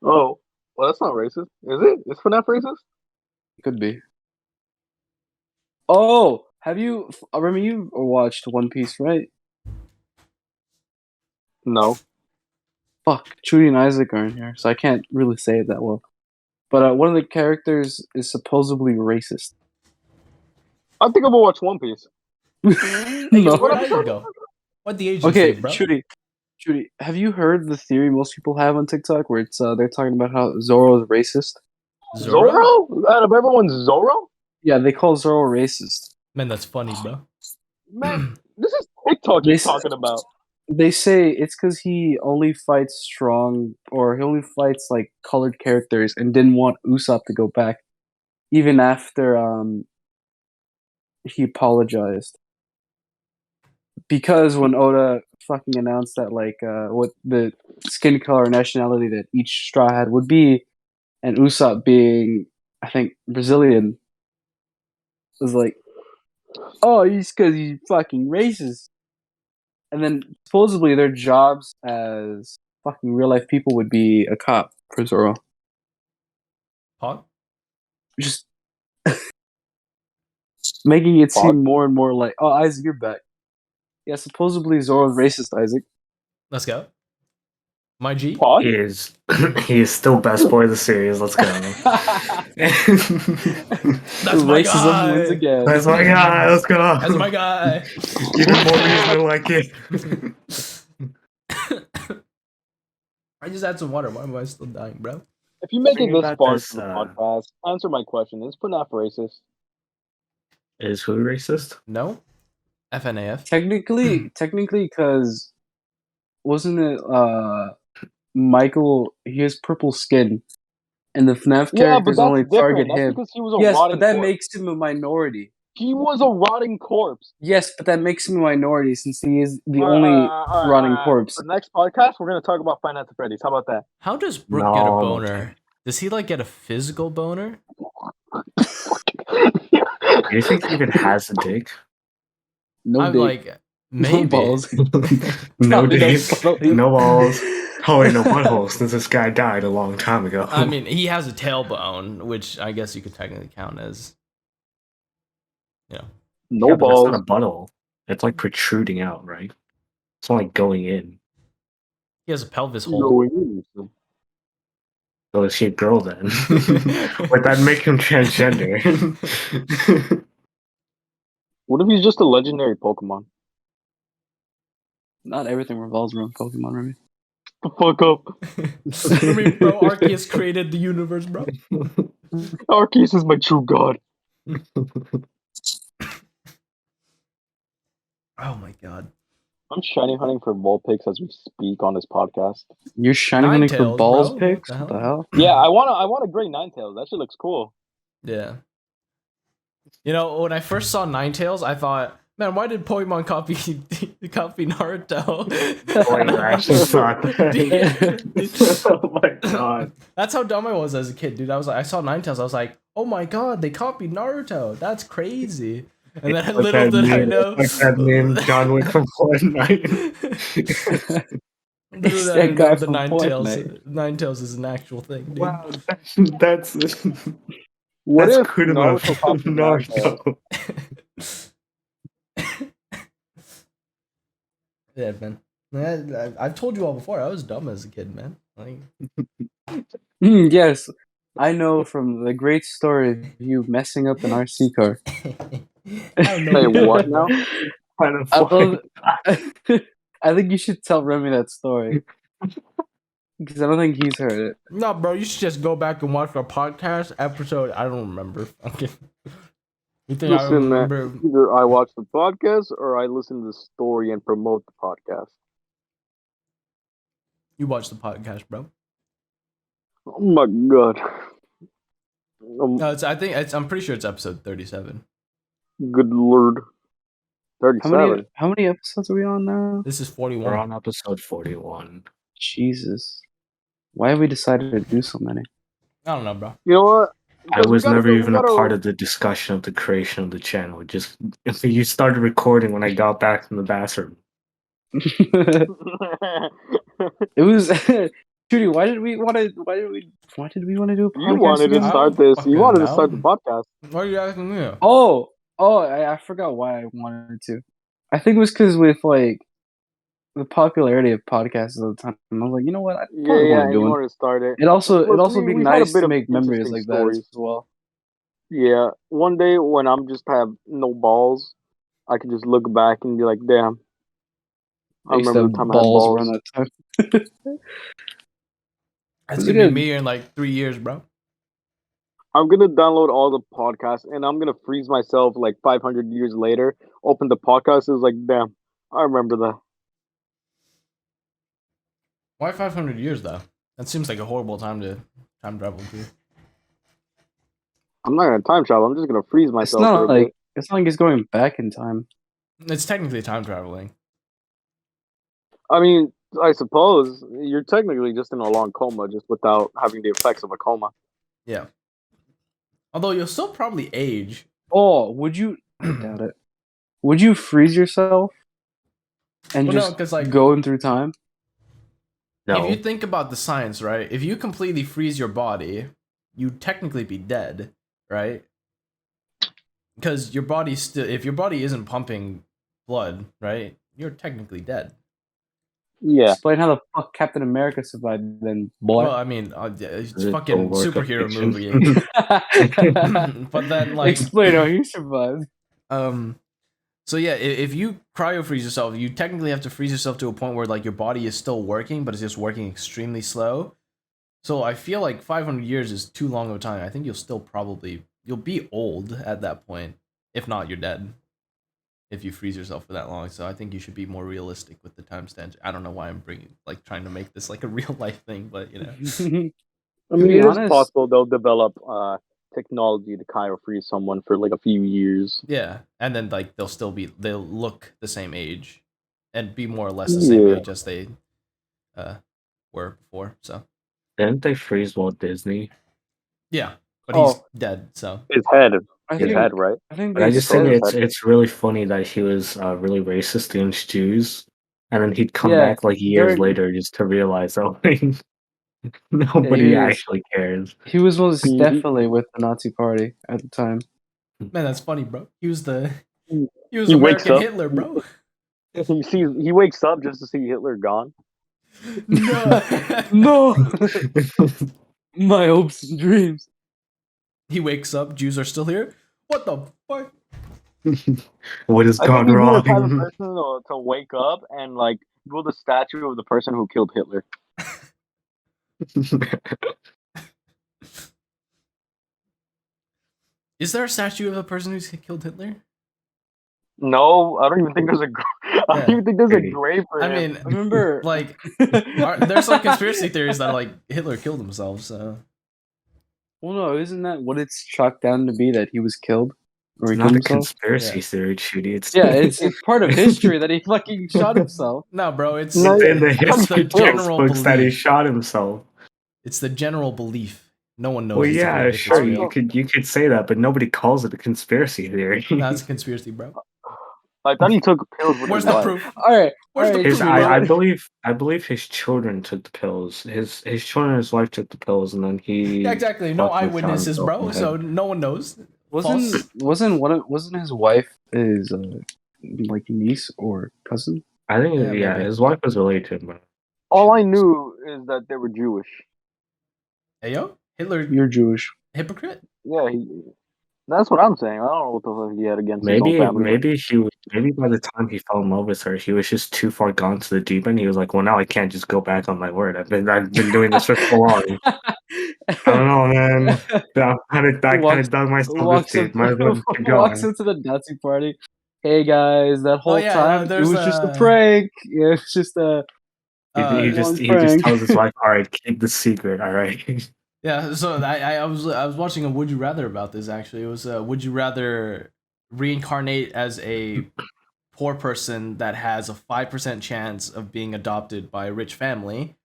Oh, well, that's not racist, is it? Is FNAF racist? Could be. Oh, have you, Remy, you watched One Piece, right? No. Trudy and Isaac are in here, so I can't really say it that well. But one of the characters is supposedly racist. I think I'm gonna watch One Piece. Hey, No. where'd Isaac go? What the agency, Okay, bro? Trudy, have you heard the theory most people have on TikTok where it's they're talking about how Zoro is racist? Zoro? Out of everyone, Zoro? Yeah, they call Zoro racist. Man, that's funny, bro. Man, this is TikTok you're talking about. They say it's because he only fights strong, or he only fights like colored characters, and didn't want Usopp to go back, even after he apologized. Because when Oda fucking announced that what the skin color and nationality that each straw hat would be, and Usopp being, I think, Brazilian, was like, oh, he's because he's fucking racist. And then supposedly their jobs as fucking real life people would be a cop for Zoro. Hog? Just making it seem more and more like, oh, Isaac, you're back. Yeah, supposedly Zoro's racist, Isaac. Let's go. My G? Pod? He is still best boy of the series. Let's go. That's my Racism guy. wins again. That's my guy. Let's go. That's my guy. Even more reason to like it. I just had some water. Why am I still dying, bro? If you make it Think this about far this, from the podcast, answer my question. Is FNAF racist? Is who racist? No? FNAF? Technically, because wasn't it Michael? He has purple skin, and the FNAF Yeah, but characters that's only different. target That's him. because he was a Yes, rotting but that corpse. makes him a minority. He was a rotting corpse. Yes, but that makes him a minority since he is the only rotting corpse. For the next podcast, we're going to talk about Five Nights at Freddy's. How about that? How does Brooke get a No. boner? Does he like get a physical boner? Do you think he even has a dick? No I'm dick, like, maybe. no balls. No Probably dick, no no balls. Oh wait, no butthole, since this guy died a long time ago. I mean, he has a tailbone, which I guess you could technically count as, you know. No yeah, but balls. that's not a butthole. It's like protruding out, right? It's not like going in. He has a pelvis hole. No, he is. So is he a girl then? Would that make him transgender? What if he's just a legendary Pokemon? Not everything revolves around Pokemon, Remy. The fuck up. I mean, bro, Arceus created the universe, bro. Arceus is my true god. Oh my god. I'm shiny hunting for Vulpix as we speak on this podcast. You're shining hunting for Ninetales, balls bro. picks? What What the the hell? Yeah, I want a great Ninetales. That shit looks cool. Yeah. You know, when I first saw Ninetales, I thought, man, why did Pokemon copy Naruto? Oh, I actually thought that. Oh my god. That's how dumb I was as a kid, dude. I saw Ninetales, I was like, oh my god, they copied Naruto. That's crazy. And then little did I know. Like that name, John Wick from Fortnite. Little did I That guy know the from Ninetales. Ninetales is an actual thing, dude. Wow, that's What that's if Kuruma Naruto from copied Naruto? Naruto. Yeah, man. I've told you all before. I was dumb as a kid, man. Like, Yes, I know from the great story of you messing up an RC car. I don't know. Say what now? Kind of I funny. love- I think you should tell Remy that story. Because I don't think he's heard it. No, bro, you should just go back and watch our podcast episode. I don't remember. Fucking. You think I Listen, man, remember? either I watch the podcast or I listen to the story and promote the podcast. You watch the podcast, bro. Oh my god. No, I'm pretty sure it's episode 37. Good lord. 37. How many episodes are we on now? This is We're 41. on episode 41. Jesus. Why have we decided to do so many? I don't know, bro. You know what? I was never even a part of the discussion of the creation of the channel. Just you started recording when I got back from the bathroom. It was Judy, why did we want to do a podcast? You wanted to again? start this. Fucking You wanted to hell. start the podcast. Why are you asking me? Oh, I forgot why I wanted to. I think it was because with the popularity of podcasts at the time. I was like, you know what? I Yeah, probably yeah, want to and do you one. wanted to start it. It'd also Look, be we've had a nice bit to of make memories interesting like that stories. as well. Yeah, one day when I'm just have no balls, I can just look back and be like, damn, I I used to remember the have time I had balls around balls. that time. That's Was gonna it be good? me in like 3 years, bro. I'm gonna download all the podcasts and I'm gonna freeze myself like 500 years later. Open the podcast, it's like, damn, I remember that. Why 500 years though? That seems like a horrible time to time travel to. I'm not gonna time travel. I'm just gonna freeze myself for a bit. It's not like it's going back in time. It's technically time traveling. I mean, I suppose you're technically just in a long coma, just without having the effects of a coma. Yeah. Although you'll still probably age. Oh, would you? I doubt it. Would you freeze yourself and Well, no, just because like going through time? if you No. think about the science, right? If you completely freeze your body, you'd technically be dead, right? Because your body's still, if your body isn't pumping blood, right? You're technically dead. Yeah. Explain how the fuck Captain America survived then, boy. Well, I mean, it's Is it fucking a work of superhero fiction? movie. But then, like, Explain how he survived. So yeah, if you cryo freeze yourself, you technically have to freeze yourself to a point where like your body is still working, but it's just working extremely slow. So I feel like 500 years is too long of a time. I think you'll be old at that point. If not, you're dead. If you freeze yourself for that long, so I think you should be more realistic with the time stamp. I don't know why I'm trying to make this like a real life thing, but you know. I mean, be it is honest- possible they'll develop technology to cryo freeze someone for like a few years. Yeah, and then like they'll look the same age, and be more or less the same Yeah. age as they were before. So Didn't they freeze Walt Disney? yeah, but he's Oh. dead. So His head, I his think, head, right? I think But I they just said- think said, it's really funny that he was really racist against Jews, and then he'd come Yeah, back like years during- later just to realize that like, nobody he- actually cares. he was most He- definitely with the Nazi Party at the time. man, that's funny, bro. He was He wakes American up- Hitler, bro. He wakes up just to see Hitler gone. No. No, my hopes and dreams. He wakes up. Jews are still here. What the fuck? What has I gone think he's the type of wrong? person to wake up and like build a statue of the person who killed Hitler. Is there a statue of the person who's killed Hitler? No, I don't even think there's a. I don't Yeah. even think there's a grave for I him. mean, I remember, like, there's some conspiracy theories that like Hitler killed himself. So well, no, isn't that what it's chalked down to be, that he was killed or he It's not killed a himself? conspiracy Yeah. theory, Judy. It's Yeah, it's part of history that he fucking shot himself. no, bro. It's No, in the it's history the general textbooks that he belief. shot himself. It's the general belief. No one knows. Well, if yeah, it's sure, real. you could say that, but nobody calls it a conspiracy theory. That's a conspiracy, bro. I thought he took pills with Where's his the wife. proof? All right, Where's the His, proof, I bro? believe his children took the pills. His children and his wife took the pills, and then he. Yeah, exactly. No fucking shot eyewitnesses, himself in bro. the So head. no one knows. wasn't his wife his like niece or cousin? I think, Yeah, yeah, maybe. his wife was related to him. But All I knew is that they were Jewish. Hey yo, Hitler, You're Jewish. hypocrite. Yeah, that's what I'm saying. I don't know what the fuck he had against his own family. maybe by the time he fell in love with her, he was just too far gone to the deep end. He was like, well, now I can't just go back on my word. I've been doing this for so long. I don't know, man. I kind of dug myself walks this deep. Might as well just keep walks going. into the Nazi party. Hey guys, that whole yeah, time it there's was just a a- prank. Yeah, it's just a He long just prank. tells his wife, all right, keep the secret, all right. Yeah, so I was watching a Would You Rather about this actually. It was would you rather reincarnate as a poor person that has a 5% chance of being adopted by a rich family,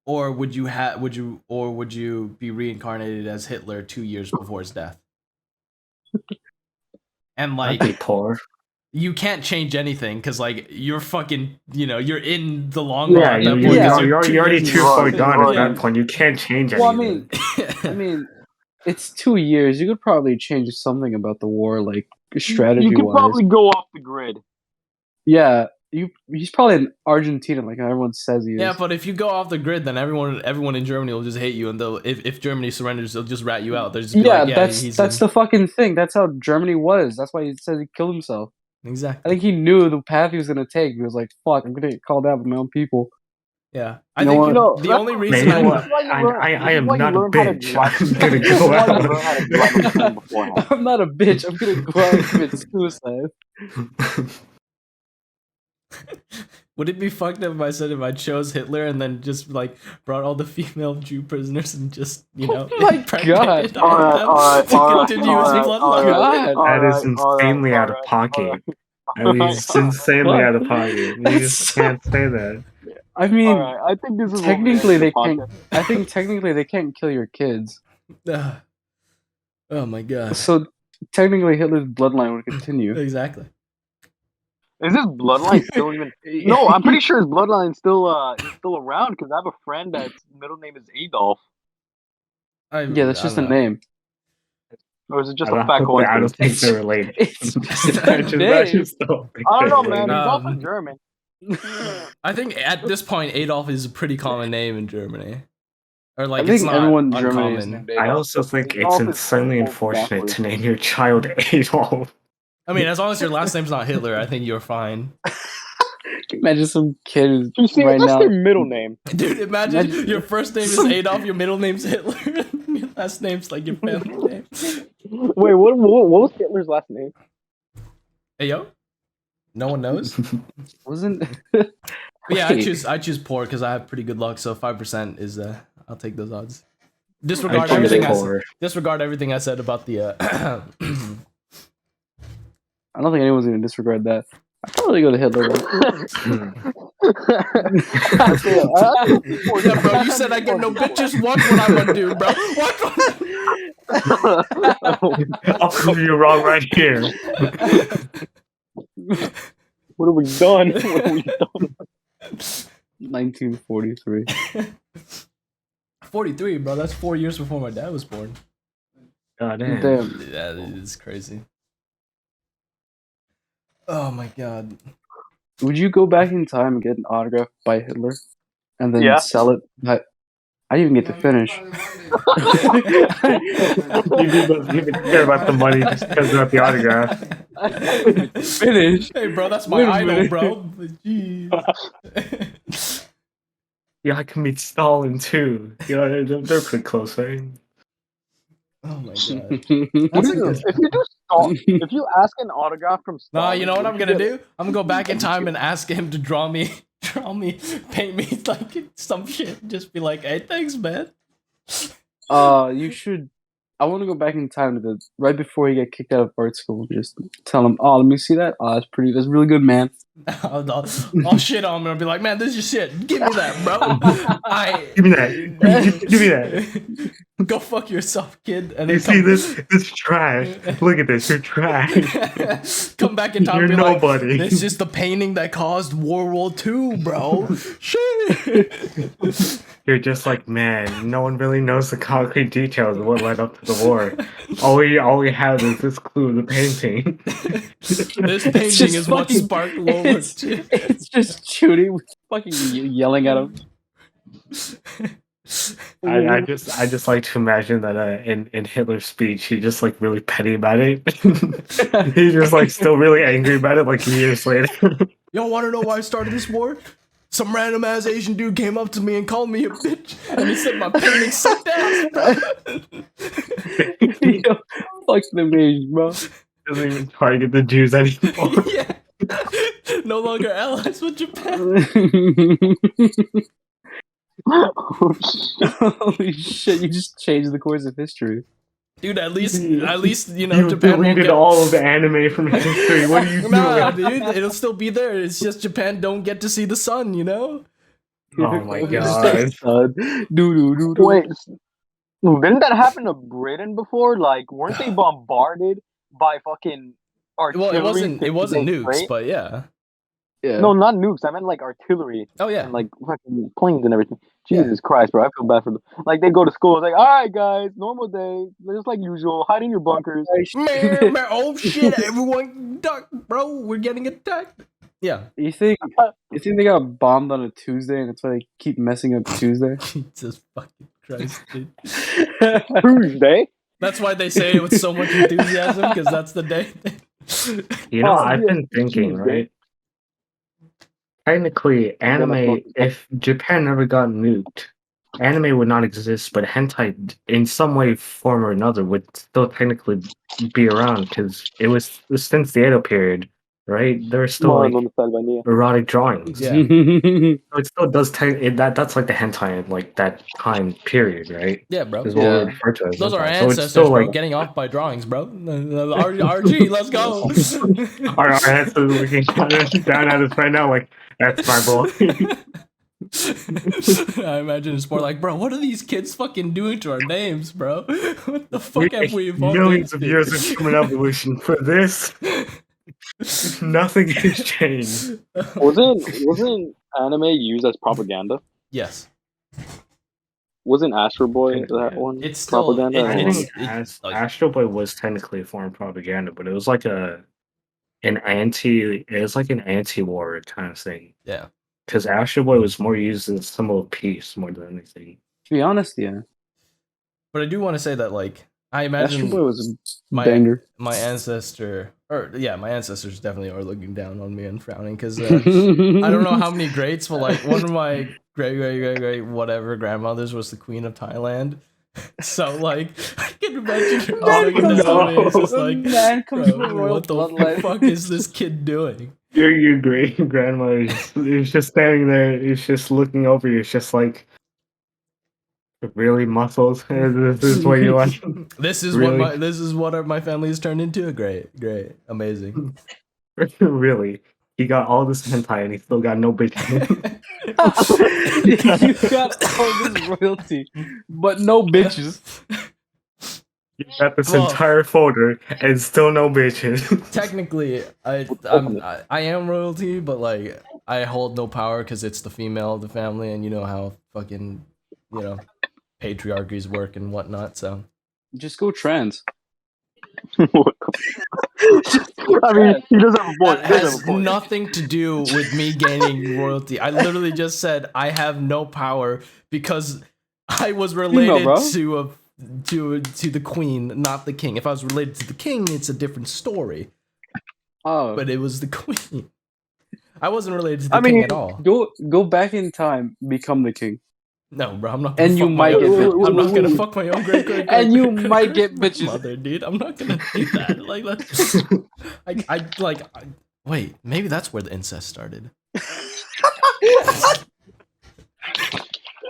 or would you be reincarnated as Hitler 2 years before his death? And I'd be like poor. you can't change anything because like you're fucking you're in the long Yeah, run at that point, you're 'cause already 2 years too before. far gone at Yeah. that point. You can't change Well, anything. I mean, it's 2 years. You could probably change something about the war, like strategy You could wise. probably go off the grid. Yeah, he's probably in Argentina, like everyone says he is. Yeah, but if you go off the grid, then everyone in Germany will just hate you, and if Germany surrenders, they'll just rat you out. They'll just be like, yeah, that's the fucking thing. That's how Germany was. That's why he says he killed himself. Exactly. I think he knew the path he was gonna take. He was like, "Fuck, I'm gonna get called out by my own people." Yeah, I think the only reason I am not a bitch. I'm gonna go out. I'm not a bitch. I'm gonna go out and commit suicide. Would it be fucked up if I chose Hitler and then just like brought all the female Jew prisoners and just Oh my god! Continue his bloodline? That is insanely out of pocket. I mean, it's insanely out of pocket. You just can't say that. I mean, I think this is technically they can't. I think technically they can't kill your kids. Oh my god! So technically Hitler's bloodline would continue. Exactly. Is his bloodline still even? No, I'm pretty sure his bloodline's still around because I have a friend that's middle name is Adolf. Yeah, that's just a name. Or is it just a fact? I don't think they're related. I don't know, man. He's also German. I think at this point Adolf is a pretty common name in Germany. Or like, I think it's not everyone in uncommon. Germany is I also think it's insanely unfortunate to name your child Adolf. I mean, as long as your last name's not Hitler, I think you're fine. Imagine some kid that's now. their middle name. Dude, imagine your first name is Adolf, your middle name's Hitler, and your last name's like your family name. Wait, what was Hitler's last name? Hey yo, no one knows. Wasn't? But yeah, I choose poor because I have pretty good luck. So 5% is I'll take those odds. Disregard everything I said about the. I don't think anyone's gonna disregard that. I'd probably go to Hitler. Yeah, bro, you said I get no bitches. Watch what I'm gonna do, bro. I'll prove you wrong right here. What have we done? 1943. 43, bro. That's 4 years before my dad was born. God damn. Yeah, that is crazy. Oh my god. Would you go back in time and get an autograph by Hitler and then sell it? I didn't even get to finish. You didn't care about the money, just because about the autograph. Finish. Hey, bro, that's my idol, bro. Jeez. Yeah, I can meet Stalin too. You know, they're pretty close, right? Oh my god. If you ask an autograph from Stalin, Nah, you know what I'm gonna do? I'm gonna go back in time and ask him to draw me, paint me like some shit. Just be like, hey, thanks, man. You should. I want to go back in time to right before he got kicked out of art school. Just tell him, oh, let me see that. Oh, that's really good, man. I'll shit on him and be like, man, this is your shit. Give me that, bro. Give me that. Give me that. Go fuck yourself, kid. And you see this trash. Look at this. You're trash. Come back in time You're and be nobody. like, this is just the painting that caused World War II, bro. Shit. You're just like, man, no one really knows the concrete details of what led up to the war. All we have is this clue, the painting. This painting is what sparked World War II. It's just Judy fucking yelling at him. I just like to imagine that in Hitler's speech, he just like really petty about it. He's just like still really angry about it like years later. Y'all want to know why I started this war? Some random ass Asian dude came up to me and called me a bitch, and he said my painting sucked ass, bro. Yo, fuck them Asians, bro. Doesn't even target the Jews anymore. Yeah. No longer allies with Japan. Holy shit! You just changed the course of history, dude. At least you know you Japan won't deleted all of the anime from history. What are you doing? Nah, dude, it'll still be there. It's just Japan don't get to see the sun, you know. Oh my god! Wait, didn't that happen to Britain before? Like, weren't they bombarded by fucking artillery? Well, it wasn't nukes, but yeah. Yeah. No, not nukes. I meant like artillery. Oh yeah. And like fucking planes and everything. Jesus Christ, bro! I feel bad for them. Like they go to school, it's like, all right, guys, normal day, just like usual, hide in your bunkers. Man, oh shit! Everyone duck, bro. We're getting attacked. Yeah. You think they got bombed on a Tuesday and that's why they keep messing up Tuesday? Jesus fucking Christ, dude. Tuesday. That's why they say it with so much enthusiasm, because that's the day. You know, Oh, I've yeah, been thinking, Tuesday. right? Technically, I'm gonna anime, fucking- if Japan never got nuked, anime would not exist, but hentai, in some way, form or another, would still technically be around because it was since the Edo period, right? There are still No, like no me salva ni. erotic drawings. Yeah. So it still does that's like the hentai in like that time period, right? Yeah, bro. Is what we Yeah. refer to as Those are our hentai. So it's ancestors, still bro. like Getting off by drawings, bro. RG, let's go. our ancestors looking down at us right now, like that's my boy. I imagine it's more like, bro, what are these kids fucking doing to our names, bro? What the fuck have we evolved millions of into? years of human evolution for this. Nothing has changed. Wasn't anime used as propaganda? Yes. Wasn't Astro Boy Yeah. that one? It's still- propaganda. it- I it's- think like- Astro Boy was technically a form of propaganda, but it was like an anti-war kind of thing. Yeah. Because Astro Boy was more used as a symbol of peace more than anything. To be honest, yeah. But I do want to say that, like, I Astro imagine Boy was a my banger. my ancestors definitely are looking down on me and frowning because I don't know how many greats, but like one of my great whatever grandmothers was the queen of Thailand. So like I can imagine her looking down on me. It's just like, Man comes from a bro, royal what the bloodline. fuck is this kid doing? Your great grandmother is just standing there. It's just looking over you. It's just like, really, muscles. This is what you like. This is Really? what my family has turned into. Great, amazing. Really, he got all this hentai and he still got no bitch. You got all this royalty, but no bitches. You got this Well- entire folder and still no bitches. Technically, I am royalty, but like I hold no power because it's the female of the family, and you know how fucking patriarchies work and whatnot. So Just go trans. I mean, he does have a point. that He does have has a point. nothing to do with me gaining royalty. I literally just said I have no power because I was related bro. to the queen, not the king. If I was related to the king, it's a different story. Oh, But it was the queen. I wasn't related to the king at all. go back in time, become the king, No, bro, I'm not. Gonna and you fuck might my get. own, I'm not gonna bitches. fuck my own great And you might get bitches. mother, dude. I'm not gonna do that. Like that's. Wait, maybe that's where the incest started.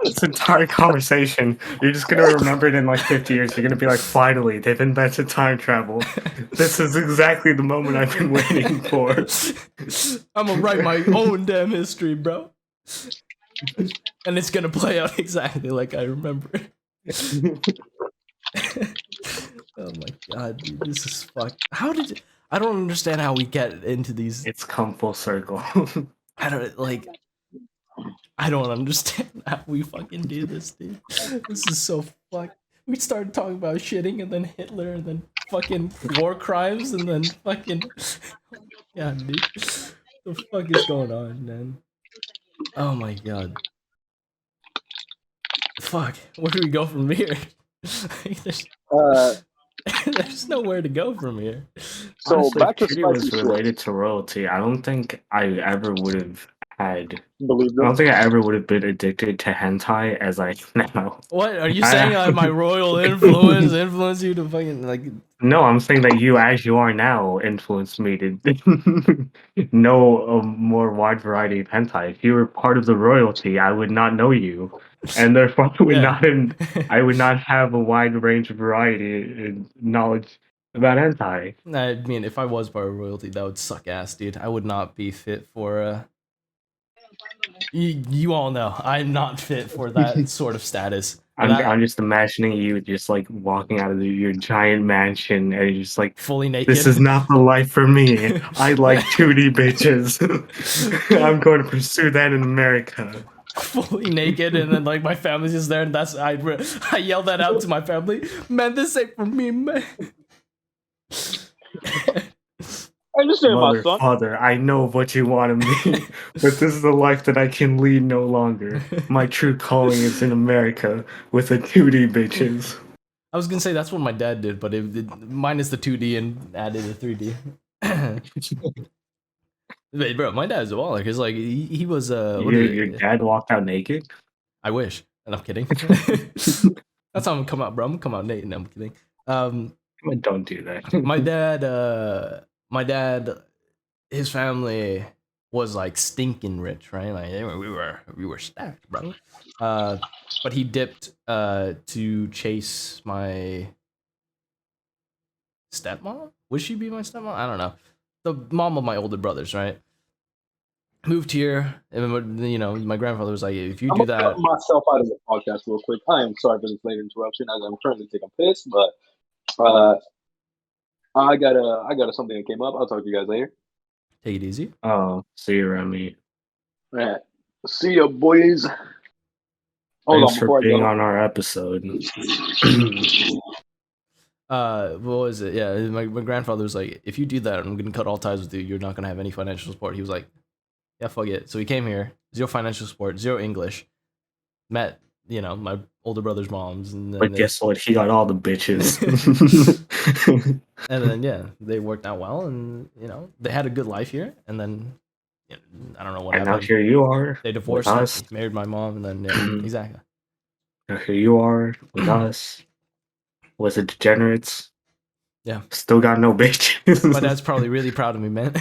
This entire conversation, you're just gonna remember it in like 50 years. You're gonna be like, finally, they've invented time travel. This is exactly the moment I've been waiting for. I'm gonna write my own damn history, bro. And it's gonna play out exactly like I remember. Oh my god, dude, this is fucked. I don't understand how we get into these. It's come full circle. I don't understand how we fucking do this, dude. This is so fucked. We started talking about shitting and then Hitler and then fucking war crimes and then fucking. Yeah, dude. The fuck is going on, man? Oh my god. Fuck. Where do we go from here? There's nowhere to go from here. So Honestly, back to if Kitty was spicy shit. related to royalty, I don't think I ever would have had. Believe I don't them. think I ever would have been addicted to hentai as I am now. What are you saying? My royal influence you to fucking like? No, I'm saying that you, as you are now, influenced me to know a more wide variety of hentai. If you were part of the royalty, I would not know you, and therefore I would not have a wide range of variety and knowledge about hentai. I mean, if I was part of royalty, that would suck ass, dude. I would not be fit for. You all know I'm not fit for that sort of status. I'm just imagining you just like walking out of your giant mansion and you're just like, fully naked. this is not the life for me. I like 2D bitches. I'm going to pursue that in America. Fully naked, and then like my family's just there, and that's I yell that out to my family. Man, this ain't for me, man. I understand, my Mother, son. father, I know what you want of me, but this is the life that I can lead no longer. My true calling is in America with the 2D bitches. I was gonna say that's what my dad did, but minus the 2D and added the 3D. Wait, bro, my dad's a baller because like he was Your dad walked out naked? I wish, and I'm kidding. That's how I'm gonna come out, bro. I'm gonna come out naked. No, I'm kidding. Don't do that. My dad, his family was like stinking rich, right? Like we were stacked, bro. But he dipped to chase my stepmom. Would she be my stepmom? I don't know. The mom of my older brothers, right? Moved here, and my grandfather was like, "If you do that," cut myself out of the podcast real quick. I am sorry for this late interruption, as I'm currently taking a piss, but I got something that came up. I'll talk to you guys later. Take it easy. Oh, see you, Remy. All right, see ya, boys. Thanks for being on our episode. What was it? Yeah, my grandfather was like, "If you do that, I'm gonna cut all ties with you. You're not gonna have any financial support." He was like, "Yeah, fuck it." So he came here, zero financial support, zero English. Met, my older brother's moms, and but guess what? He got all the bitches. And then they worked out well, and they had a good life here. And then I don't know what happened. And now here you are. They divorced. Us. Married my mom, and then exactly. Now here you are with us. Was it degenerates? Yeah. Still got no bitches. My dad's probably really proud of me, man.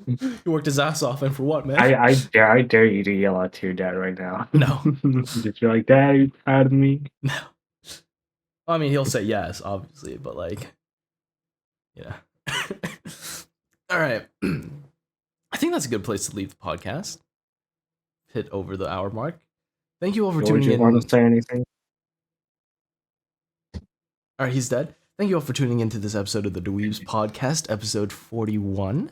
He worked his ass off, and for what, man? I dare you to yell out to your dad right now. No. Just be like, "Dad, are you proud of me?" No. I mean, he'll say yes, obviously, but like, All right. I think that's a good place to leave the podcast. Hit over the hour mark. Thank you all for tuning in. Want to say anything? All right, he's dead. Thank you all for tuning into this episode of the DaWeebs Podcast, episode 41.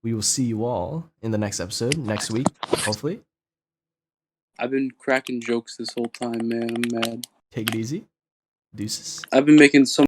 We will see you all in the next episode, next week, hopefully. I've been cracking jokes this whole time, man. I'm mad. Take it easy. Deuces. I've been making so